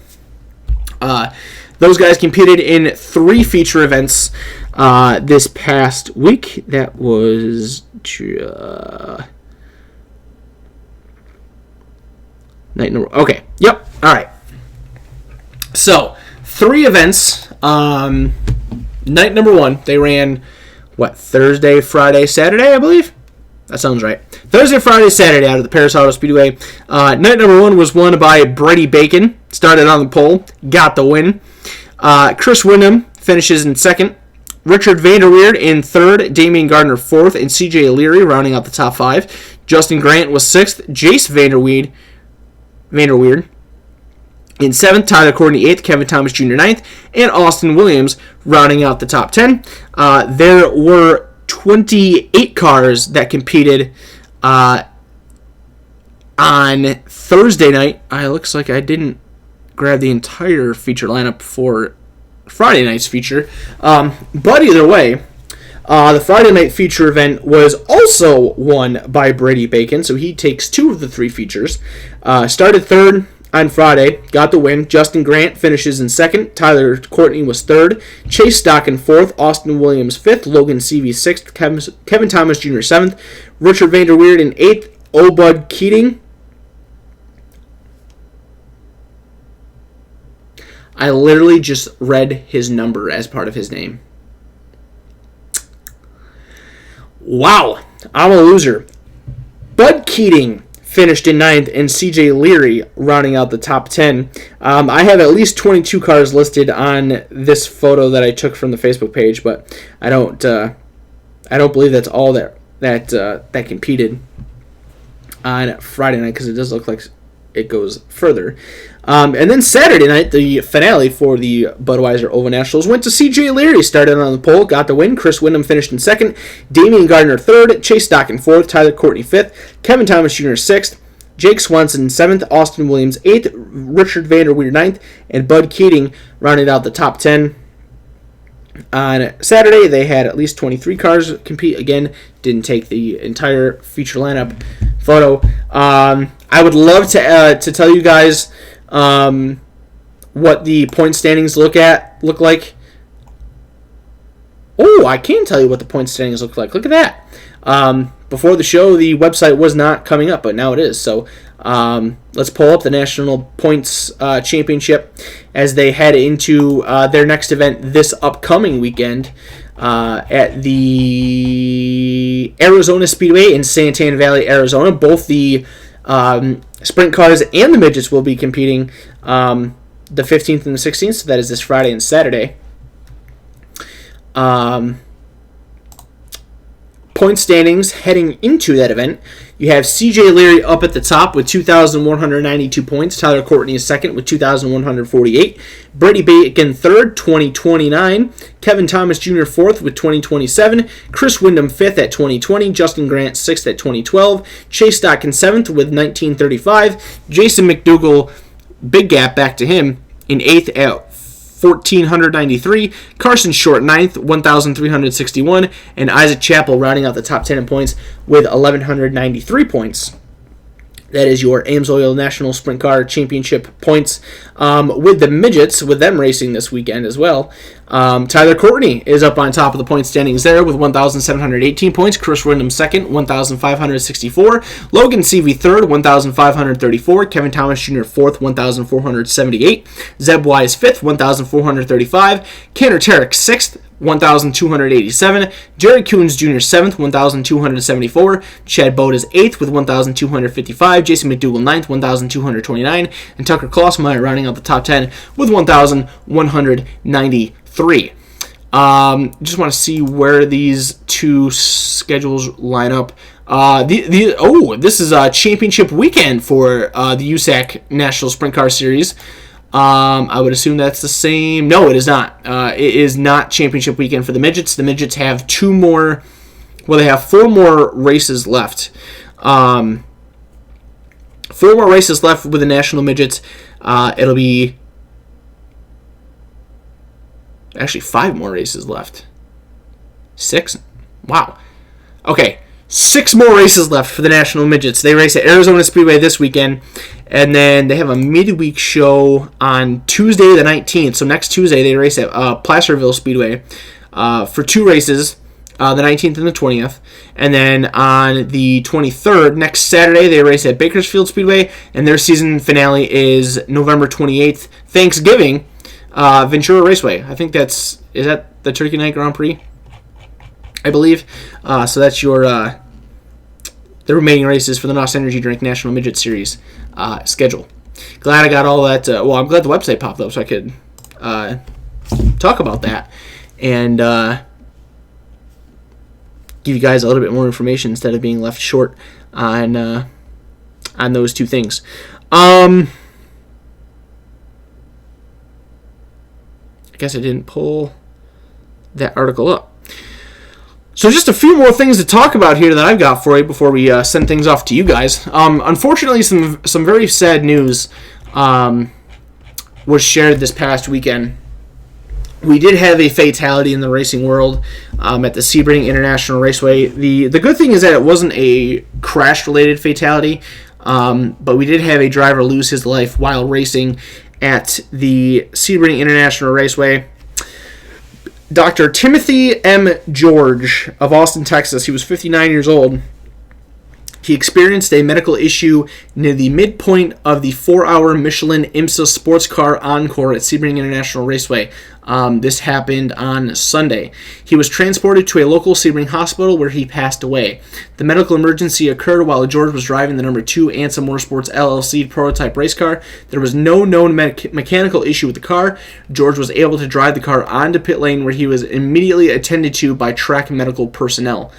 Speaker 1: Those guys competed in 3 feature events this past week. That was night number. Okay. Yep. All right. So 3 events. Night number 1, they ran Thursday, Friday, Saturday, I believe. That sounds right. Thursday, Friday, Saturday out of the Paris Auto Speedway. Night number 1 was won by Brady Bacon. Started on the pole, got the win. Chris Windom finishes in 2nd. Richard Vanderweerd in 3rd. Damian Gardner 4th. And CJ Leary rounding out the top 5. Justin Grant was 6th. Jace Vanderweerd in 7th. Tyler Courtney 8th. Kevin Thomas Jr. 9th. And Austin Williams rounding out the top 10. There were 28 cars that competed on Thursday night. Looks like I didn't grab the entire feature lineup for Friday night's feature. But either way, the Friday night feature event was also won by Brady Bacon, so he takes 2 of the 3 features. Started 3rd on Friday, got the win. Justin Grant finishes in 2nd. Tyler Courtney was 3rd. Chase Stockton 4th. Austin Williams 5th. Logan Seavey 6th. Kevin Thomas Jr. 7th. Richard Vanderweerd in 8th. Obud Keating. I literally just read his number as part of his name. Wow, I'm a loser. Bud Keating finished in 9th, and CJ Leary rounding out the top 10. I have at least 22 cars listed on this photo that I took from the Facebook page, but I don't believe that's all that competed on Friday night, because it does look like it goes further. And then Saturday night, the finale for the Budweiser Oval Nationals went to CJ Leary. Started on the pole, got the win. Chris Windom finished in 2nd. Damian Gardner 3rd. Chase Stockton 4th. Tyler Courtney 5th. Kevin Thomas Jr. 6th. Jake Swanson 7th. Austin Williams 8th. Richard Vanderweerd 9th. And Bud Keating rounded out the top 10. On Saturday, they had at least 23 cars compete. Again, didn't take the entire feature lineup photo. I would love to tell you guys what the point standings look like. Oh, I can tell you what the point standings look like. Look at that. Before the show, the website was not coming up, but now it is. So let's pull up the National Points Championship as they head into their next event this upcoming weekend at the Arizona Speedway in Santan Valley, Arizona. Both the sprint cars and the midgets will be competing the 15th and the 16th, so that is this Friday and Saturday. Point standings heading into that event. You have CJ Leary up at the top with 2,192 points. Tyler Courtney is 2nd with 2,148. Brady Bacon 3rd, 2029. Kevin Thomas Jr. 4th with 2027. Chris Windom 5th at 2020. Justin Grant 6th at 2012. Chase Stockton 7th with 1935. Jason McDougall, big gap back to him, in 8th at 1,493. Carson Short 9th, 1,361. And Isaac Chappell rounding out the top 10 in points with 1,193 points. That is your Ames Oil National Sprint Car Championship points. With the midgets, with them racing this weekend as well, Tyler Courtney is up on top of the point standings there with 1,718 points. Chris Windom 2nd, 1,564. Logan Seavey 3rd, 1,534. Kevin Thomas Jr. 4th, 1,478. Zeb Wise 5th, 1,435. Cantor Tarek 6th, 1,287. Jerry Coons Jr. 7th, 1,274. Chad Bode is 8th with 1,255. Jason McDougall 9th, 1,229. And Tucker Klossmeyer rounding out the top 10 with 1,193. Just want to see where these two schedules line up. This is a championship weekend for the USAC National Sprint Car Series. I would assume that's the same. No, it is not. It is not championship weekend for the midgets. The midgets have they have 4 more races left. 4 more races left with the national midgets. It'll be actually 5 more races left. 6? Wow. Okay. 6 more races left for the national midgets. They race at Arizona Speedway this weekend, and then they have a midweek show on Tuesday the 19th. So next Tuesday they race at Placerville Speedway for 2 races, the 19th and the 20th. And then on the 23rd, next Saturday, they race at Bakersfield Speedway, and their season finale is November 28th, Thanksgiving, Ventura Raceway. I think is that the Turkey Night Grand Prix? I believe. So that's the remaining races for the NOS Energy Drink National Midget Series schedule. Glad I got all that. I'm glad the website popped up so I could talk about that and give you guys a little bit more information instead of being left short on those 2 things. I guess I didn't pull that article up. So just a few more things to talk about here that I've got for you before we send things off to you guys. Unfortunately, some very sad news was shared this past weekend. We did have a fatality in the racing world at the Sebring International Raceway. The good thing is that it wasn't a crash-related fatality, but we did have a driver lose his life while racing at the Sebring International Raceway. Dr. Timothy M. George of Austin, Texas. He was 59 years old. He experienced a medical issue near the midpoint of the 4-hour Michelin IMSA sports car encore at Sebring International Raceway. This happened on Sunday. He was transported to a local Sebring hospital where he passed away. The medical emergency occurred while George was driving the number 2 ANSA Motorsports LLC prototype race car. There was no known mechanical issue with the car. George was able to drive the car onto pit lane where he was immediately attended to by track medical personnel.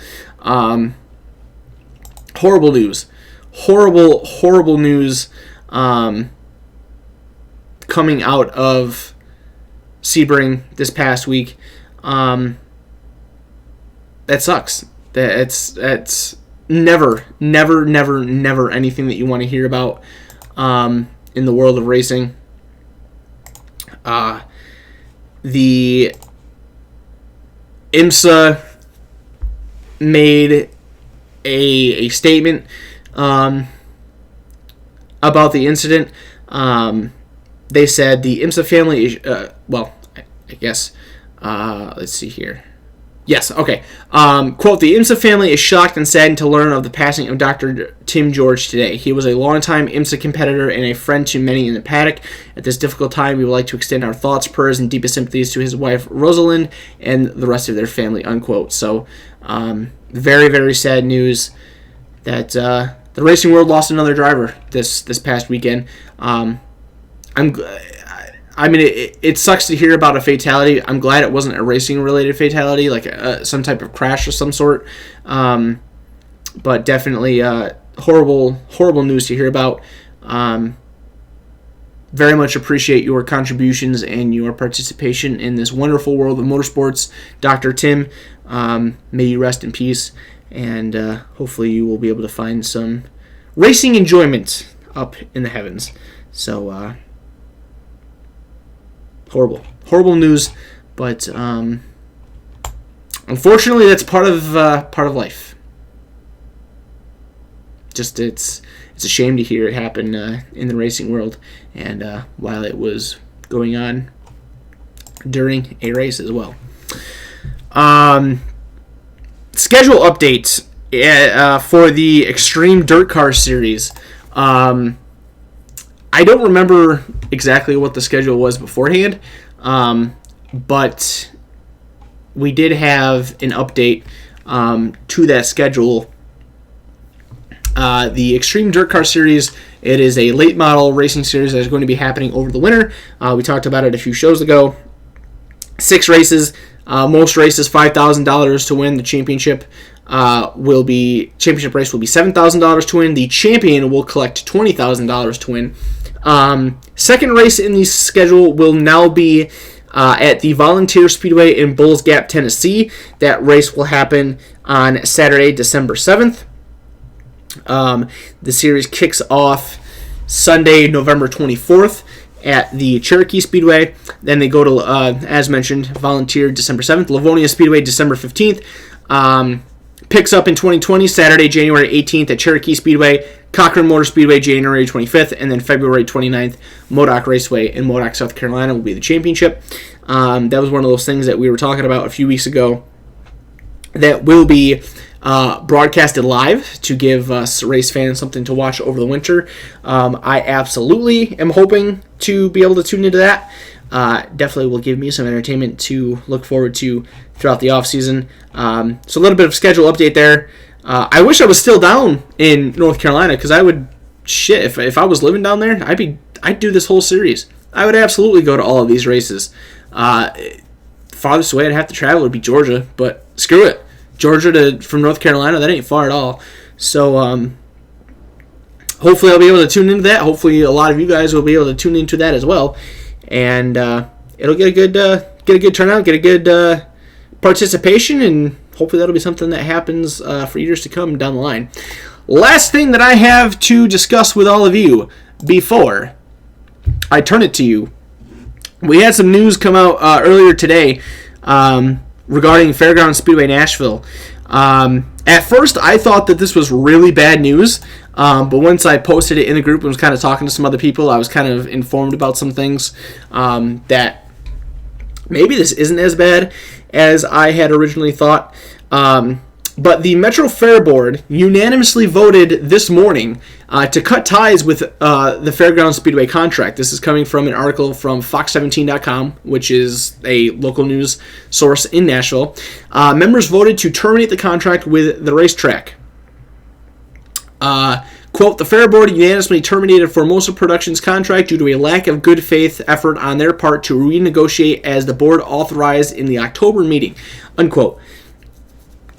Speaker 1: Horrible news. Horrible news coming out of Sebring this past week. That sucks. That's never anything that you want to hear about in the world of racing. The IMSA made a statement about the incident. They said the IMSA family is, I guess, let's see here. Yes, okay. Quote, the IMSA family is shocked and saddened to learn of the passing of Dr. Tim George today. He was a longtime IMSA competitor and a friend to many in the paddock. At this difficult time, we would like to extend our thoughts, prayers, and deepest sympathies to his wife, Rosalind, and the rest of their family, unquote. So, very, very sad news that the racing world lost another driver this past weekend. It sucks to hear about a fatality. I'm glad it wasn't a racing-related fatality, like some type of crash of some sort. But definitely horrible news to hear about. Very much appreciate your contributions and your participation in this wonderful world of motorsports. Dr. Tim, may you rest in peace, and hopefully you will be able to find some racing enjoyment up in the heavens. So, horrible news, but unfortunately that's part of life. Just it's a shame to hear it happen in the racing world, and while it was going on during a race as well. Schedule updates for the Extreme Dirt Car Series. I don't remember exactly what the schedule was beforehand, but we did have an update to that schedule. The Extreme Dirt Car Series, it is a late model racing series that is going to be happening over the winter. We talked about it a few shows ago. 6 races. Most races, $5,000 to win. The championship race will be $7,000 to win. The champion will collect $20,000 to win. Second race in the schedule will now be at the Volunteer Speedway in Bulls Gap, Tennessee. That race will happen on Saturday, December 7th. The series kicks off Sunday, November 24th at the Cherokee Speedway. Then they go to, as mentioned, Volunteer December 7th, Livonia Speedway December 15th. Picks up in 2020, Saturday, January 18th at Cherokee Speedway, Cochran Motor Speedway, January 25th, and then February 29th, Modoc Raceway in Modoc, South Carolina will be the championship. That was one of those things that we were talking about a few weeks ago that will be broadcasted live to give us race fans something to watch over the winter. I absolutely am hoping to be able to tune into that. Definitely will give me some entertainment to look forward to throughout the offseason. So a little bit of schedule update there. I wish I was still down in North Carolina because I would, if I was living down there, I'd do this whole series. I would absolutely go to all of these races. Farthest away I'd have to travel would be Georgia, but screw it. Georgia from North Carolina, that ain't far at all. So hopefully I'll be able to tune into that. Hopefully a lot of you guys will be able to tune into that as well. And it'll get a good turnout, get a good participation, and hopefully that'll be something that happens for years to come down the line. Last thing that I have to discuss with all of you before I turn it to you. We had some news come out earlier today regarding Fairgrounds Speedway Nashville. At first, I thought that this was really bad news, but once I posted it in the group and was kind of talking to some other people, I was kind of informed about some things that maybe this isn't as bad as I had originally thought. But the Metro Fair Board unanimously voted this morning to cut ties with the Fairgrounds Speedway contract. This is coming from an article from Fox17.com, which is a local news source in Nashville. Members voted to terminate the contract with the racetrack. Quote, the Fair Board unanimously terminated Formosa Productions' contract due to a lack of good faith effort on their part to renegotiate as the board authorized in the October meeting. Unquote.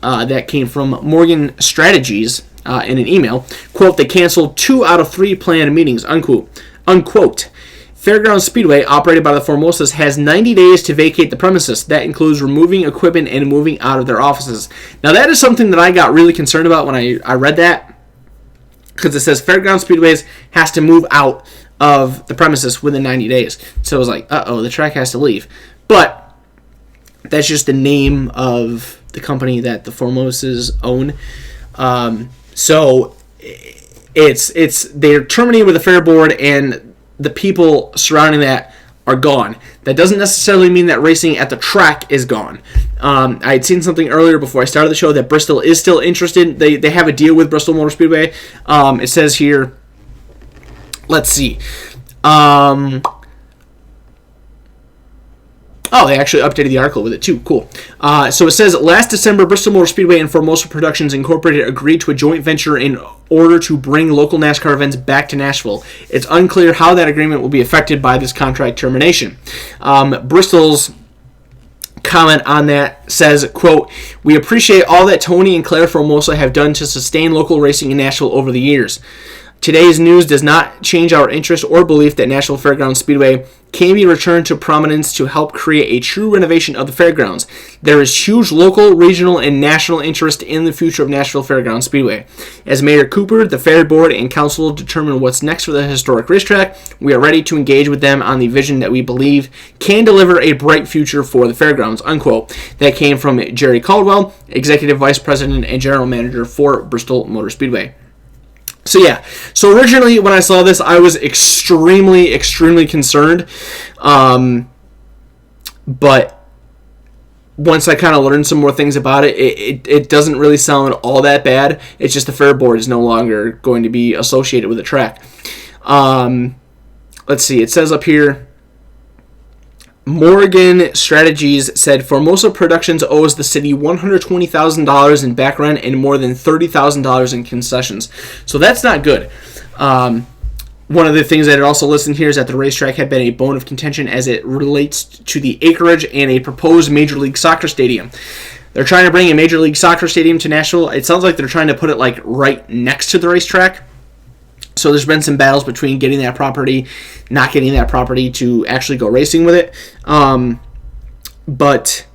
Speaker 1: That came from Morgan Strategies in an email. Quote, they canceled 2 out of 3 planned meetings. Unquote. Fairgrounds Speedway, operated by the Formosas, has 90 days to vacate the premises. That includes removing equipment and moving out of their offices. Now, that is something that I got really concerned about when I read that, because it says Fairgrounds Speedways has to move out of the premises within 90 days. So I was like, uh-oh, the track has to leave. But that's just the name of the company that the Formosas own. So they're terminating with the Fair Board, and the people surrounding that are gone. That doesn't necessarily mean that racing at the track is gone. I had seen something earlier before I started the show that Bristol is still interested. They have a deal with Bristol Motor Speedway. It says here, let's see. Oh, they actually updated the article with it too. Cool. So it says, last December, Bristol Motor Speedway and Formosa Productions Incorporated agreed to a joint venture in order to bring local NASCAR events back to Nashville. It's unclear how that agreement will be affected by this contract termination. Bristol's comment on that says, quote, we appreciate all that Tony and Claire Formosa have done to sustain local racing in Nashville over the years. Today's news does not change our interest or belief that Nashville Fairgrounds Speedway can be returned to prominence to help create a true renovation of the fairgrounds. There is huge local, regional, and national interest in the future of Nashville Fairgrounds Speedway. As Mayor Cooper, the Fair Board, and Council determine what's next for the historic racetrack, we are ready to engage with them on the vision that we believe can deliver a bright future for the fairgrounds, unquote. That came from Jerry Caldwell, Executive Vice President and General Manager for Bristol Motor Speedway. So yeah, so originally when I saw this, I was extremely, extremely concerned. But once I kind of learned some more things about it, it doesn't really sound all that bad. It's just the Fair Board is no longer going to be associated with the track. Let's see, it says up here, Morgan Strategies said Formosa Productions owes the city $120,000 in back rent and more than $30,000 in concessions. So that's not good. One of the things that it also listed here is that the racetrack had been a bone of contention as it relates to the acreage and a proposed Major League Soccer stadium. They're trying to bring a Major League Soccer stadium to Nashville. It sounds like they're trying to put it like right next to the racetrack. So there's been some battles between getting that property, not getting that property to actually go racing with it. But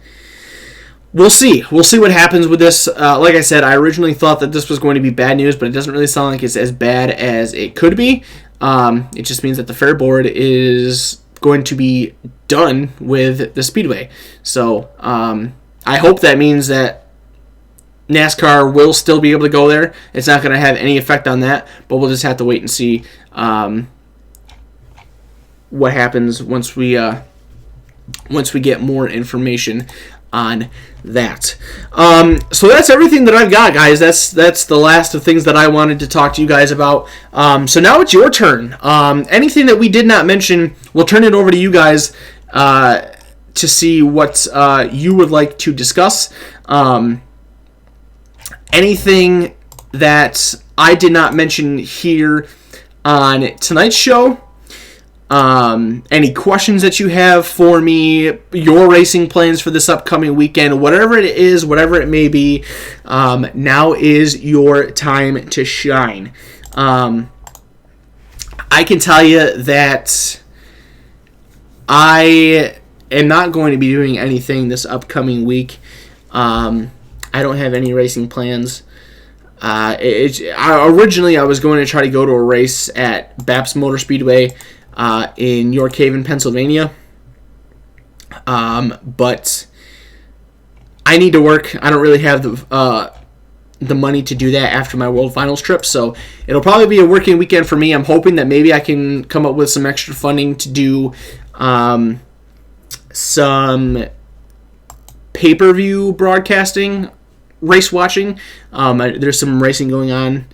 Speaker 1: we'll see. We'll see what happens with this. Like I said, I originally thought that this was going to be bad news, but it doesn't really sound like it's as bad as it could be. It just means that the fair board is going to be done with the Speedway. So I hope that means that NASCAR will still be able to go there. It's not going to have any effect on that, but we'll just have to wait and see what happens once we get more information on that. So that's everything that I've got, guys. That's the last of things that I wanted to talk to you guys about. So now it's your turn. Anything that we did not mention, we'll turn it over to you guys to see what you would like to discuss. Anything that I did not mention here on tonight's show, any questions that you have for me, your racing plans for this upcoming weekend, whatever it is, whatever it may be, now is your time to shine. I can tell you that I am not going to be doing anything this upcoming week. I don't have any racing plans. Originally, I was going to try to go to a race at Baps Motor Speedway in York Haven, Pennsylvania. But I need to work. I don't really have the money to do that after my World Finals trip, so it'll probably be a working weekend for me. I'm hoping that maybe I can come up with some extra funding to do some pay-per-view broadcasting, race watching. There's some racing going on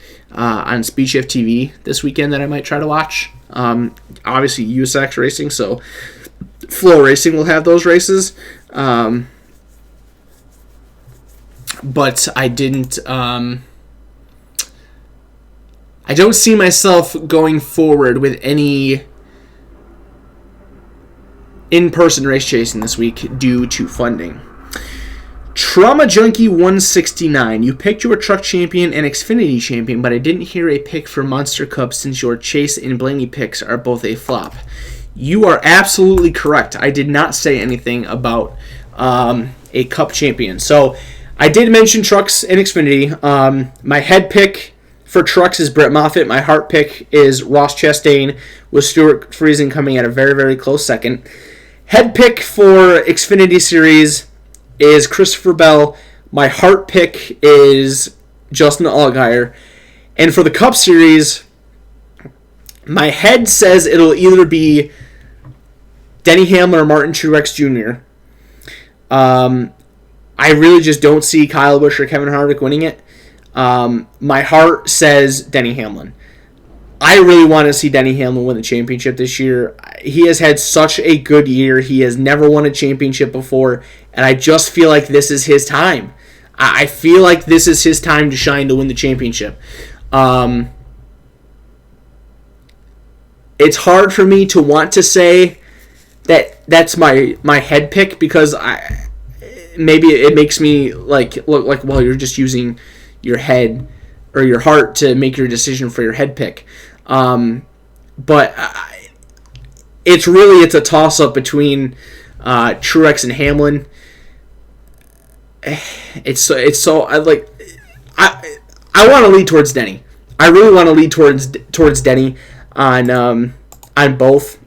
Speaker 1: Speed Shift TV this weekend that I might try to watch. Obviously USAX Racing, so Flow Racing will have those races. But I don't see myself going forward with any in-person race chasing this week due to funding. Trauma Junkie 169. You picked your truck champion and Xfinity champion, but I didn't hear a pick for Monster Cup since your Chase and Blaney picks are both a flop. You are absolutely correct. I did not say anything about a Cup champion. So I did mention trucks and Xfinity. My head pick for trucks is Brett Moffitt. My heart pick is Ross Chastain, with Stuart Friesen coming at a very, very close second. Head pick for Xfinity Series is Christopher Bell. My heart pick is Justin Allgaier. And for the Cup Series, my head says it'll either be Denny Hamlin or Martin Truex Jr. I really just don't see Kyle Busch or Kevin Harvick winning it. My heart says Denny Hamlin. I really want to see Denny Hamlin win the championship this year. He has had such a good year. He has never won a championship before, and I just feel like this is his time. I feel like this is his time to shine to win the championship. It's hard for me to want to say that that's my head pick, because maybe it makes me look like, well, you're just using your head or your heart to make your decision for your head pick. But it's a toss-up between Truex and Hamlin. It's so I want to lead towards Denny. I really want to lead towards Denny on both,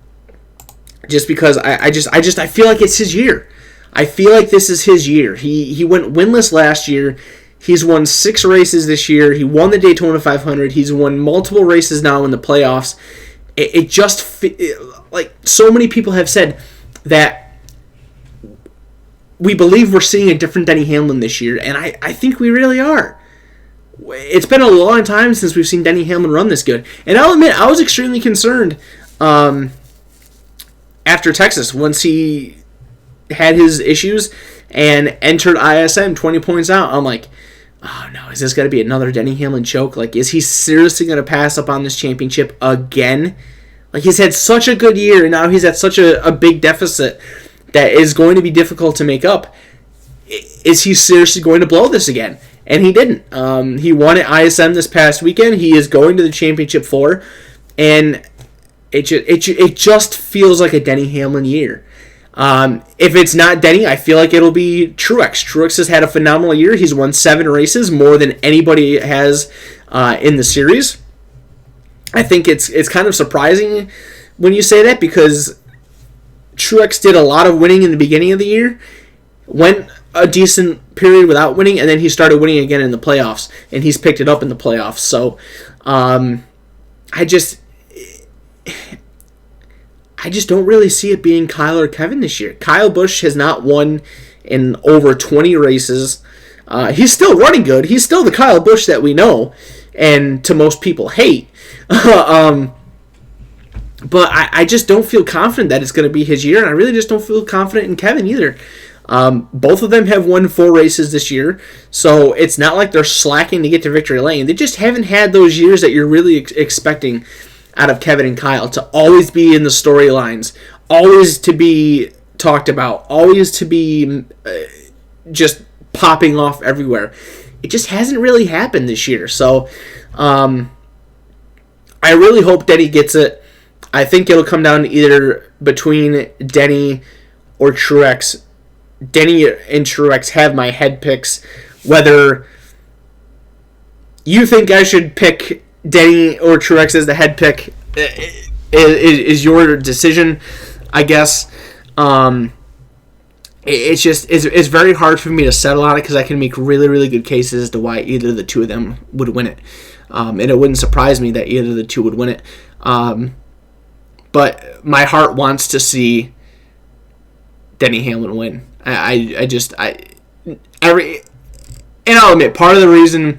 Speaker 1: just because I feel like it's his year. I feel like this is his year. He went winless last year. He's won 6 races this year. He won the Daytona 500. He's won multiple races now in the playoffs. It just, like so many people have said, that we believe we're seeing a different Denny Hamlin this year, and I think we really are. It's been a long time since we've seen Denny Hamlin run this good. And I'll admit, I was extremely concerned after Texas, once he had his issues and entered ISM 20 points out. I'm like, oh no, is this going to be another Denny Hamlin choke? Like, is he seriously going to pass up on this championship again? Like, he's had such a good year, and now he's at such a big deficit that is going to be difficult to make up. Is he seriously going to blow this again? and he didn't. He won at ISM this past weekend. He is going to the Championship 4, and it just feels like a Denny Hamlin year. If it's not Denny, I feel like it'll be Truex. Truex has had a phenomenal year. He's won 7 races, more than anybody has in the series. I think it's kind of surprising when you say that, because Truex did a lot of winning in the beginning of the year, went a decent period without winning, and then he started winning again in the playoffs, and he's picked it up in the playoffs. So I just don't really see it being Kyle or Kevin this year. Kyle Busch has not won in over 20 races. He's still running good. He's still the Kyle Busch that we know and to most people hate. But I just don't feel confident that it's going to be his year, and I really just don't feel confident in Kevin either. Both of them have won 4 races this year, so it's not like they're slacking to get to victory lane. They just haven't had those years that you're really expecting out of Kevin and Kyle, to always be in the storylines, always to be talked about, always to be just popping off everywhere. It just hasn't really happened this year. So I really hope Denny gets it. I think it'll come down to either between Denny or Truex. Denny and Truex have my head picks. Whether you think I should pick Denny or Truex as the head pick is your decision, I guess. It's very hard for me to settle on it, because I can make really, really good cases as to why either of the two of them would win it. And it wouldn't surprise me that either of the two would win it. But my heart wants to see Denny Hamlin win. And I'll admit, part of the reason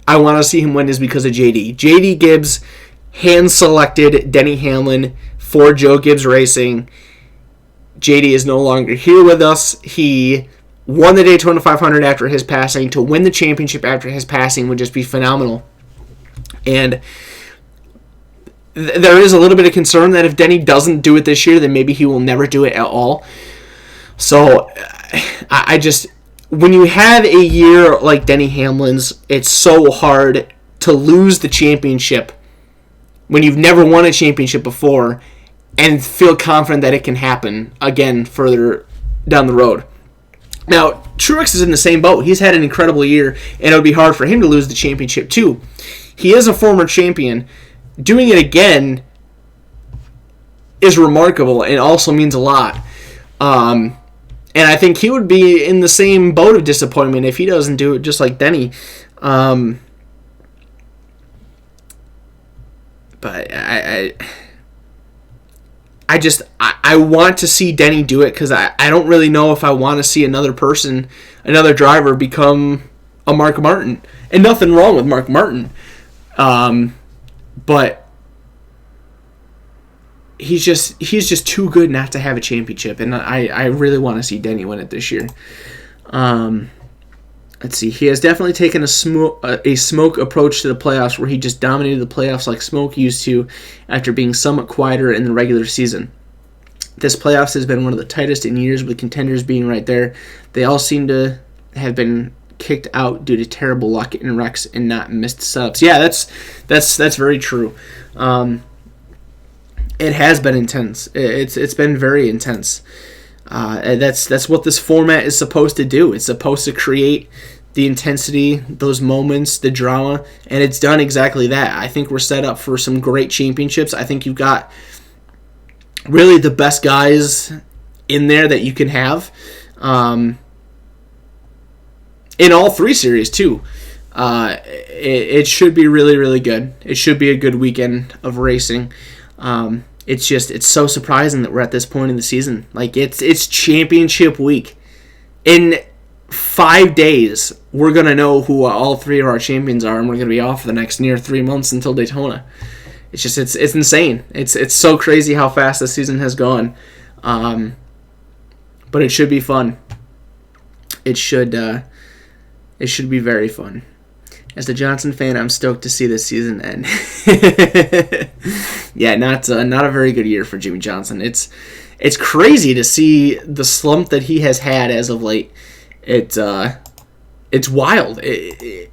Speaker 1: I want to see him win is because of JD. JD Gibbs hand-selected Denny Hamlin for Joe Gibbs Racing. JD is no longer here with us. He won the Daytona 500 after his passing. To win the championship after his passing would just be phenomenal. And there is a little bit of concern that if Denny doesn't do it this year, then maybe he will never do it at all. So when you have a year like Denny Hamlin's, it's so hard to lose the championship when you've never won a championship before and feel confident that it can happen again further down the road. Now, Truex is in the same boat. He's had an incredible year, and it would be hard for him to lose the championship too. He is a former champion. Doing it again is remarkable and also means a lot. And I think he would be in the same boat of disappointment if he doesn't do it just like Denny. But I want to see Denny do it, because I don't really know if I want to see another driver become a Mark Martin. And nothing wrong with Mark Martin. But he's just too good not to have a championship, and I really want to see Denny win it this year. Let's see. He has definitely taken a smoke approach to the playoffs, where he just dominated the playoffs like Smoke used to after being somewhat quieter in the regular season. This playoffs has been one of the tightest in years, with contenders being right there. They all seem to have been kicked out due to terrible luck in wrecks and not missed setups. Yeah, that's very true. It has been intense. It's been very intense. And that's what this format is supposed to do. It's supposed to create the intensity, those moments, the drama, and it's done exactly that. I think we're set up for some great championships. I think you've got really the best guys in there that you can have. In all 3 series, too. It should be really, really good. It should be a good weekend of racing. It's so surprising that we're at this point in the season. Like, it's championship week. In 5 days, we're going to know who all 3 of our champions are, and we're going to be off for the next near 3 months until Daytona. It's insane. It's so crazy how fast this season has gone. But it should be fun. It should be very fun. As a Johnson fan, I'm stoked to see this season end. Yeah, not a very good year for Jimmie Johnson. It's crazy to see the slump that he has had as of late. It's wild. If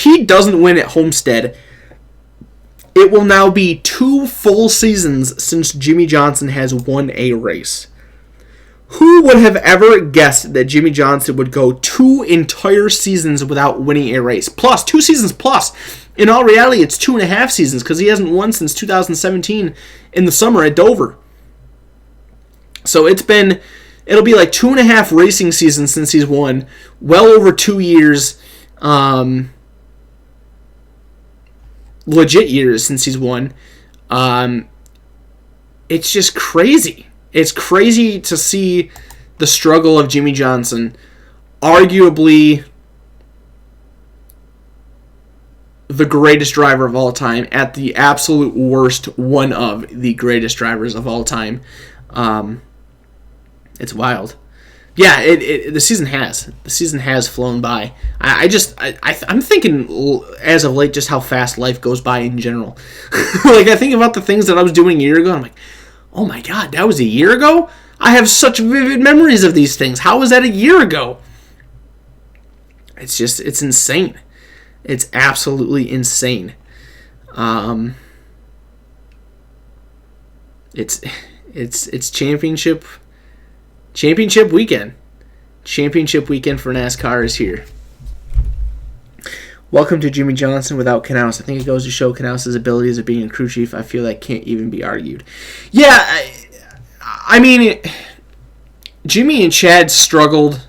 Speaker 1: he doesn't win at Homestead, it will now be 2 full seasons since Jimmie Johnson has won a race. Who would have ever guessed that Jimmie Johnson would go 2 entire seasons without winning a race? Plus, 2 seasons plus. In all reality, it's 2.5 seasons because he hasn't won since 2017 in the summer at Dover. So it'll be like 2.5 racing seasons since he's won. Well over 2 years, legit years since he's won. It's just crazy. It's crazy to see the struggle of Jimmie Johnson, arguably the greatest driver of all time, at the absolute worst, one of the greatest drivers of all time. It's wild. Yeah, the season has flown by. I'm thinking as of late just how fast life goes by in general. Like, I think about the things that I was doing a year ago, and I'm like, oh my god, that was a year ago? I have such vivid memories of these things. How was that a year ago? It's insane. It's absolutely insane. It's championship weekend. Championship weekend for NASCAR is here. Welcome to Jimmie Johnson without Knaus. I think it goes to show Knaus' abilities of being a crew chief. I feel that can't even be argued. Yeah, I mean, Jimmie and Chad struggled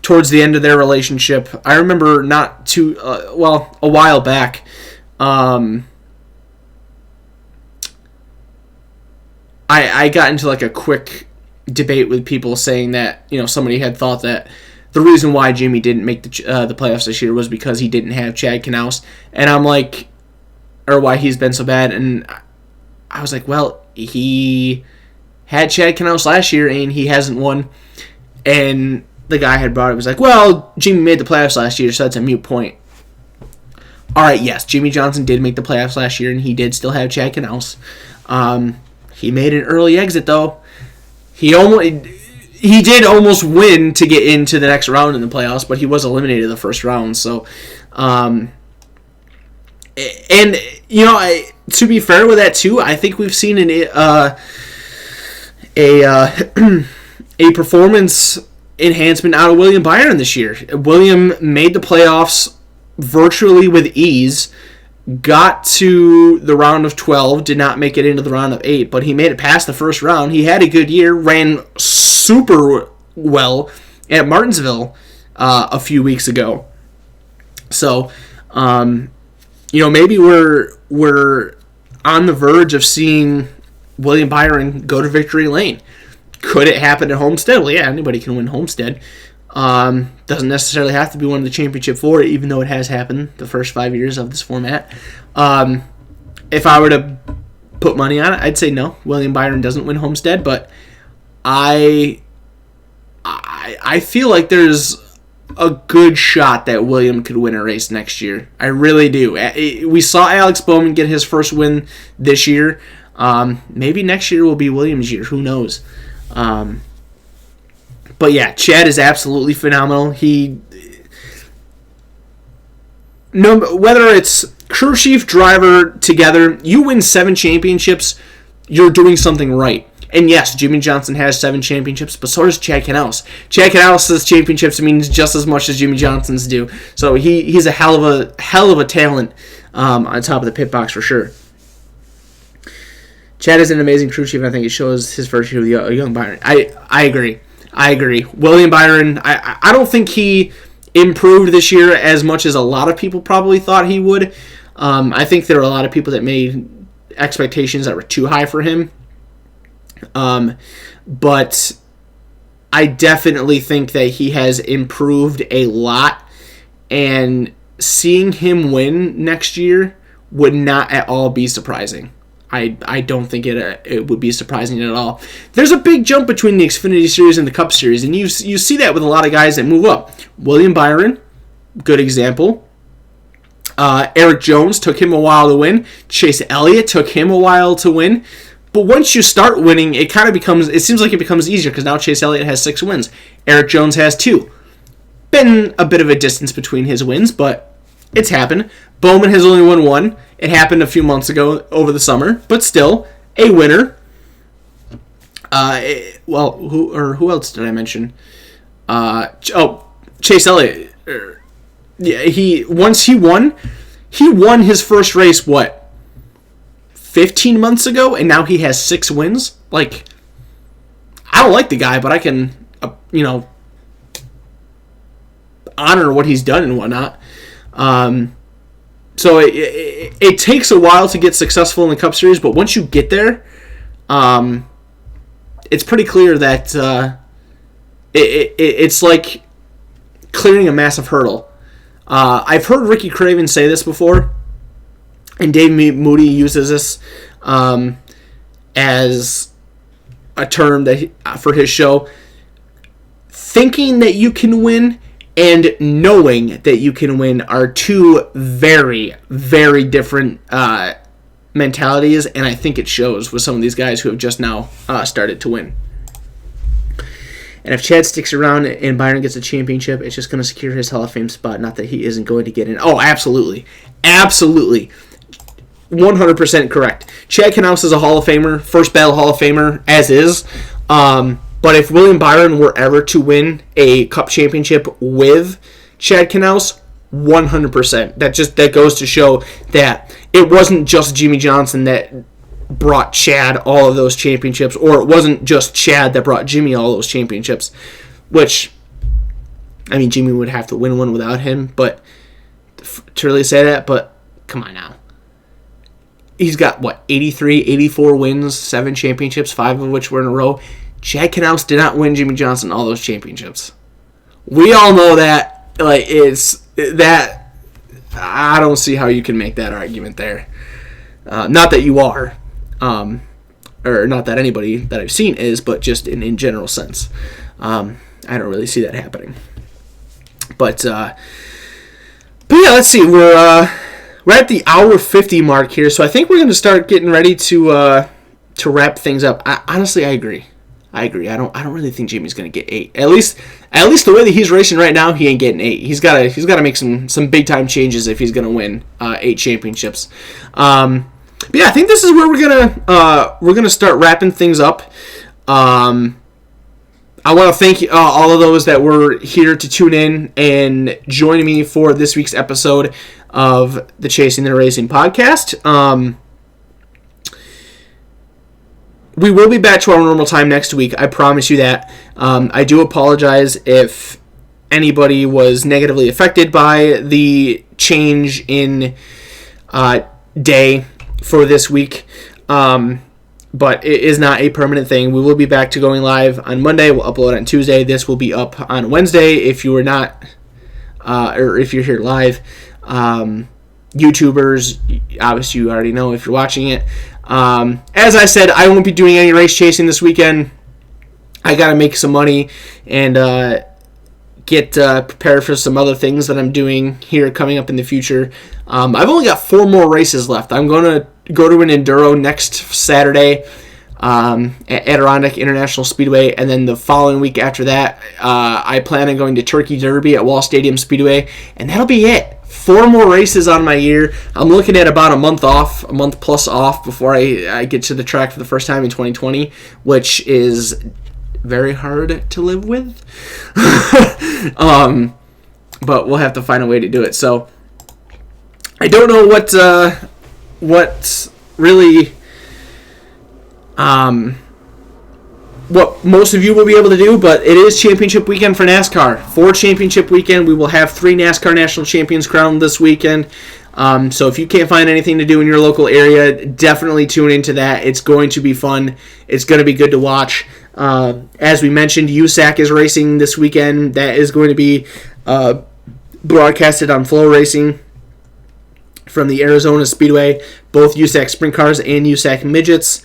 Speaker 1: towards the end of their relationship. I remember a while back, I got into like a quick debate with people saying that, somebody had thought that the reason why Jimmie didn't make the playoffs this year was because he didn't have Chad Knaus, and I'm like, or why he's been so bad, and I was like, well, he had Chad Knaus last year and he hasn't won, and the guy had brought it was like, well, Jimmie made the playoffs last year, so that's a moot point. All right, yes, Jimmie Johnson did make the playoffs last year, and he did still have Chad Knaus. He made an early exit though. He did almost win to get into the next round in the playoffs, but he was eliminated in the first round. So, to be fair with that too, I think we've seen a performance enhancement out of William Byron this year. William made the playoffs virtually with ease. Got to the round of 12, did not make it into the round of 8, but he made it past the first round. He had a good year, ran super well at Martinsville a few weeks ago. So, maybe we're on the verge of seeing William Byron go to victory lane. Could it happen at Homestead? Well, yeah, anybody can win Homestead. Doesn't necessarily have to be one of the championship 4, even though it has happened the first 5 years of this format. If I were to put money on it, I'd say no. William Byron doesn't win Homestead, but I feel like there's a good shot that William could win a race next year. I really do. We saw Alex Bowman get his first win this year. Maybe next year will be William's year. Who knows? But yeah, Chad is absolutely phenomenal. Whether it's crew chief, driver, together, you win 7 championships, you're doing something right. And yes, Jimmie Johnson has 7 championships, but so does Chad Knaus. Chad Knaus' championships means just as much as Jimmie Johnson's do. So he's a hell of a talent on top of the pit box for sure. Chad is an amazing crew chief, and I think it shows his virtue of young Byron. I agree. William Byron, I don't think he improved this year as much as a lot of people probably thought he would. I think there were a lot of people that made expectations that were too high for him. But I definitely think that he has improved a lot, and seeing him win next year would not at all be surprising. I don't think it would be surprising at all. There's a big jump between the Xfinity Series and the Cup Series, and you see that with a lot of guys that move up. William Byron, good example. Eric Jones, took him a while to win. Chase Elliott took him a while to win. But once you start winning, it seems like it becomes easier, because now Chase Elliott has 6 wins. Eric Jones has 2. been a bit of a distance between his wins, but it's happened. Bowman has only won one. It happened a few months ago over the summer, but still a winner. Who else did I mention? Chase Elliott. Yeah, he won his first race 15 months ago, and now he has 6 wins. Like, I don't like the guy, but I can honor what he's done and whatnot. So it takes a while to get successful in the Cup Series, but once you get there, it's pretty clear that it's like clearing a massive hurdle. I've heard Ricky Craven say this before, and Dave Moody uses this as a term for his show. Thinking that you can win and knowing that you can win are two very, very different mentalities, and I think it shows with some of these guys who have just now started to win. And if Chad sticks around and Byron gets a championship, it's just going to secure his Hall of Fame spot. Not that he isn't going to get in. Oh, absolutely. Absolutely. 100% correct. Chad Knaus is a Hall of Famer, first ballot Hall of Famer, as is. But if William Byron were ever to win a Cup championship with Chad Knaus, 100%. That goes to show that it wasn't just Jimmy Johnson that brought Chad all of those championships, or it wasn't just Chad that brought Jimmy all those championships, which, I mean, Jimmy would have to win one without him, but to really say that, but come on now. He's got, 83, 84 wins, 7 championships, 5 of which were in a row. Chad Knaus did not win Jimmy Johnson all those championships. We all know that. I don't see how you can make that argument there. Not that you are. Or not that anybody that I've seen is, but just in general sense. I don't really see that happening. But yeah, let's see. We're at the hour 50 mark here, so I think we're going to start getting ready to wrap things up. Honestly, I agree. I don't really think Jimmy's going to get 8. At least the way that he's racing right now, he ain't getting 8. He's got to make some big time changes if he's going to win 8 championships. But yeah, I think this is where we're gonna start wrapping things up. I want to thank all of those that were here to tune in and join me for this week's episode of the Chasing the Racing podcast. We will be back to our normal time next week. I promise you that. I do apologize if anybody was negatively affected by the change in day for this week, but it is not a permanent thing. We will be back to going live on Monday. We'll upload on Tuesday. This will be up on Wednesday if you are not, or if you're here live. YouTubers, obviously you already know if you're watching it. As I said, I won't be doing any race chasing this weekend. I got to make some money and get prepared for some other things that I'm doing here coming up in the future. I've only got 4 more races left. I'm going to go to an enduro next Saturday at Adirondack International Speedway, and then the following week after that, I plan on going to Turkey Derby at Wall Stadium Speedway, and that'll be it. 4 more races on my year. I'm looking at about a month plus off before I get to the track for the first time in 2020, which is very hard to live with. But we'll have to find a way to do it. So I don't know what really what most of you will be able to do, but it is championship weekend for NASCAR. For championship weekend, we will have 3 NASCAR national champions crowned this weekend. So if you can't find anything to do in your local area, definitely tune into that. It's going to be fun. It's going to be good to watch. As we mentioned, USAC is racing this weekend. That is going to be broadcasted on Flow Racing from the Arizona Speedway, both USAC sprint cars and USAC midgets.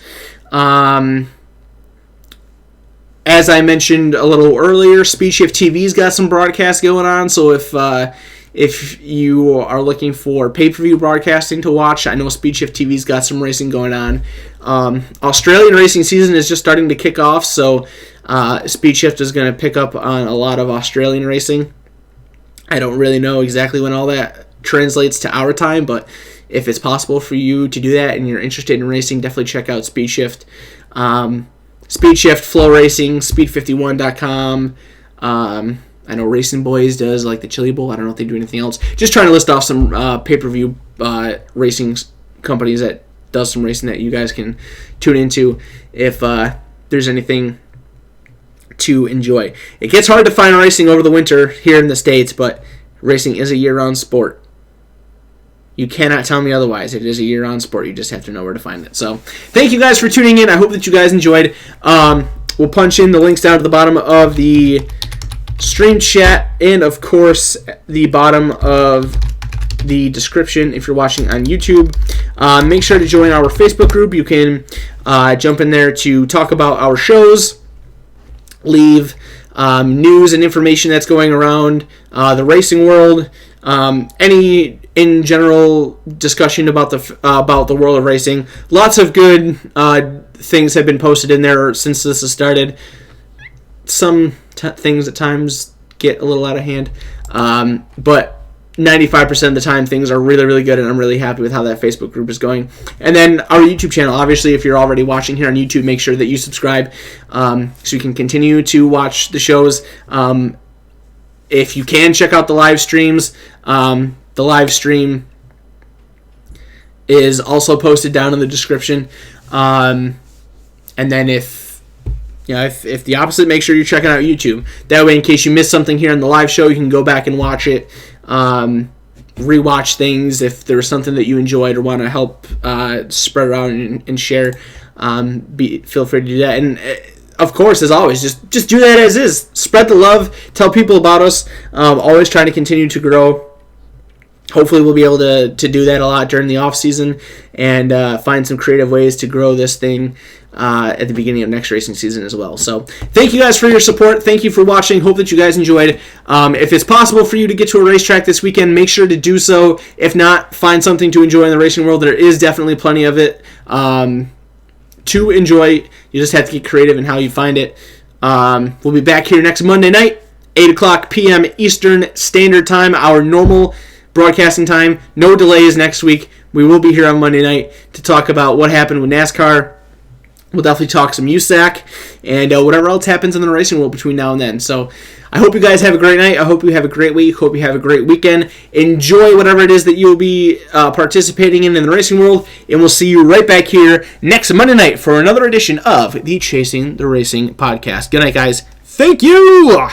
Speaker 1: As I mentioned a little earlier, SpeedShift TV's got some broadcasts going on, so if you are looking for pay-per-view broadcasting to watch, I know SpeedShift TV's got some racing going on. Australian racing season is just starting to kick off, so SpeedShift is going to pick up on a lot of Australian racing. I don't really know exactly when all that translates to our time, but if it's possible for you to do that and you're interested in racing, definitely check out SpeedShift. SpeedShift, Flow Racing, Speed51.com. I know Racing Boys does like the Chili Bowl. I don't know if they do anything else. Just trying to list off some pay-per-view racing companies that does some racing that you guys can tune into if there's anything to enjoy. It gets hard to find racing over the winter here in the States, but racing is a year-round sport. You cannot tell me otherwise. It is a year-round sport. You just have to know where to find it. So, thank you guys for tuning in. I hope that you guys enjoyed. We'll punch in the links down to the bottom of the stream chat and, of course, the bottom of the description if you're watching on YouTube. Make sure to join our Facebook group. You can jump in there to talk about our shows, leave news and information that's going around the racing world, any in general discussion about the world of racing. Lots of good things have been posted in there since this has started. Some things at times get a little out of hand, but 95% of the time things are really, really good, and I'm really happy with how that Facebook group is going. And then our YouTube channel, obviously, if you're already watching here on YouTube, make sure that you subscribe so you can continue to watch the shows. If you can, check out the live streams. The live stream is also posted down in the description. And then if the opposite, make sure you're checking out YouTube. That way, in case you missed something here in the live show, you can go back and watch it. Rewatch things if there was something that you enjoyed or want to help spread around and share. Feel free to do that. And of course, as always, just do that as is. Spread the love. Tell people about us. Always trying to continue to grow. Hopefully we'll be able to do that a lot during the off season and find some creative ways to grow this thing at the beginning of next racing season as well. So thank you guys for your support. Thank you for watching. Hope that you guys enjoyed. If it's possible for you to get to a racetrack this weekend, make sure to do so. If not, find something to enjoy in the racing world. There is definitely plenty of it to enjoy. You just have to get creative in how you find it. We'll be back here next Monday night, 8 o'clock p.m. Eastern Standard Time, our normal broadcasting time. No delays next week. We will be here on Monday night to talk about what happened with NASCAR. We'll definitely talk some USAC and whatever else happens in the racing world between now and then. So I hope you guys have a great night. I hope you have a great week. Hope you have a great weekend. Enjoy whatever it is that you'll be participating in the racing world. And we'll see you right back here next Monday night for another edition of the Chasing the Racing podcast. Good night, guys. Thank you.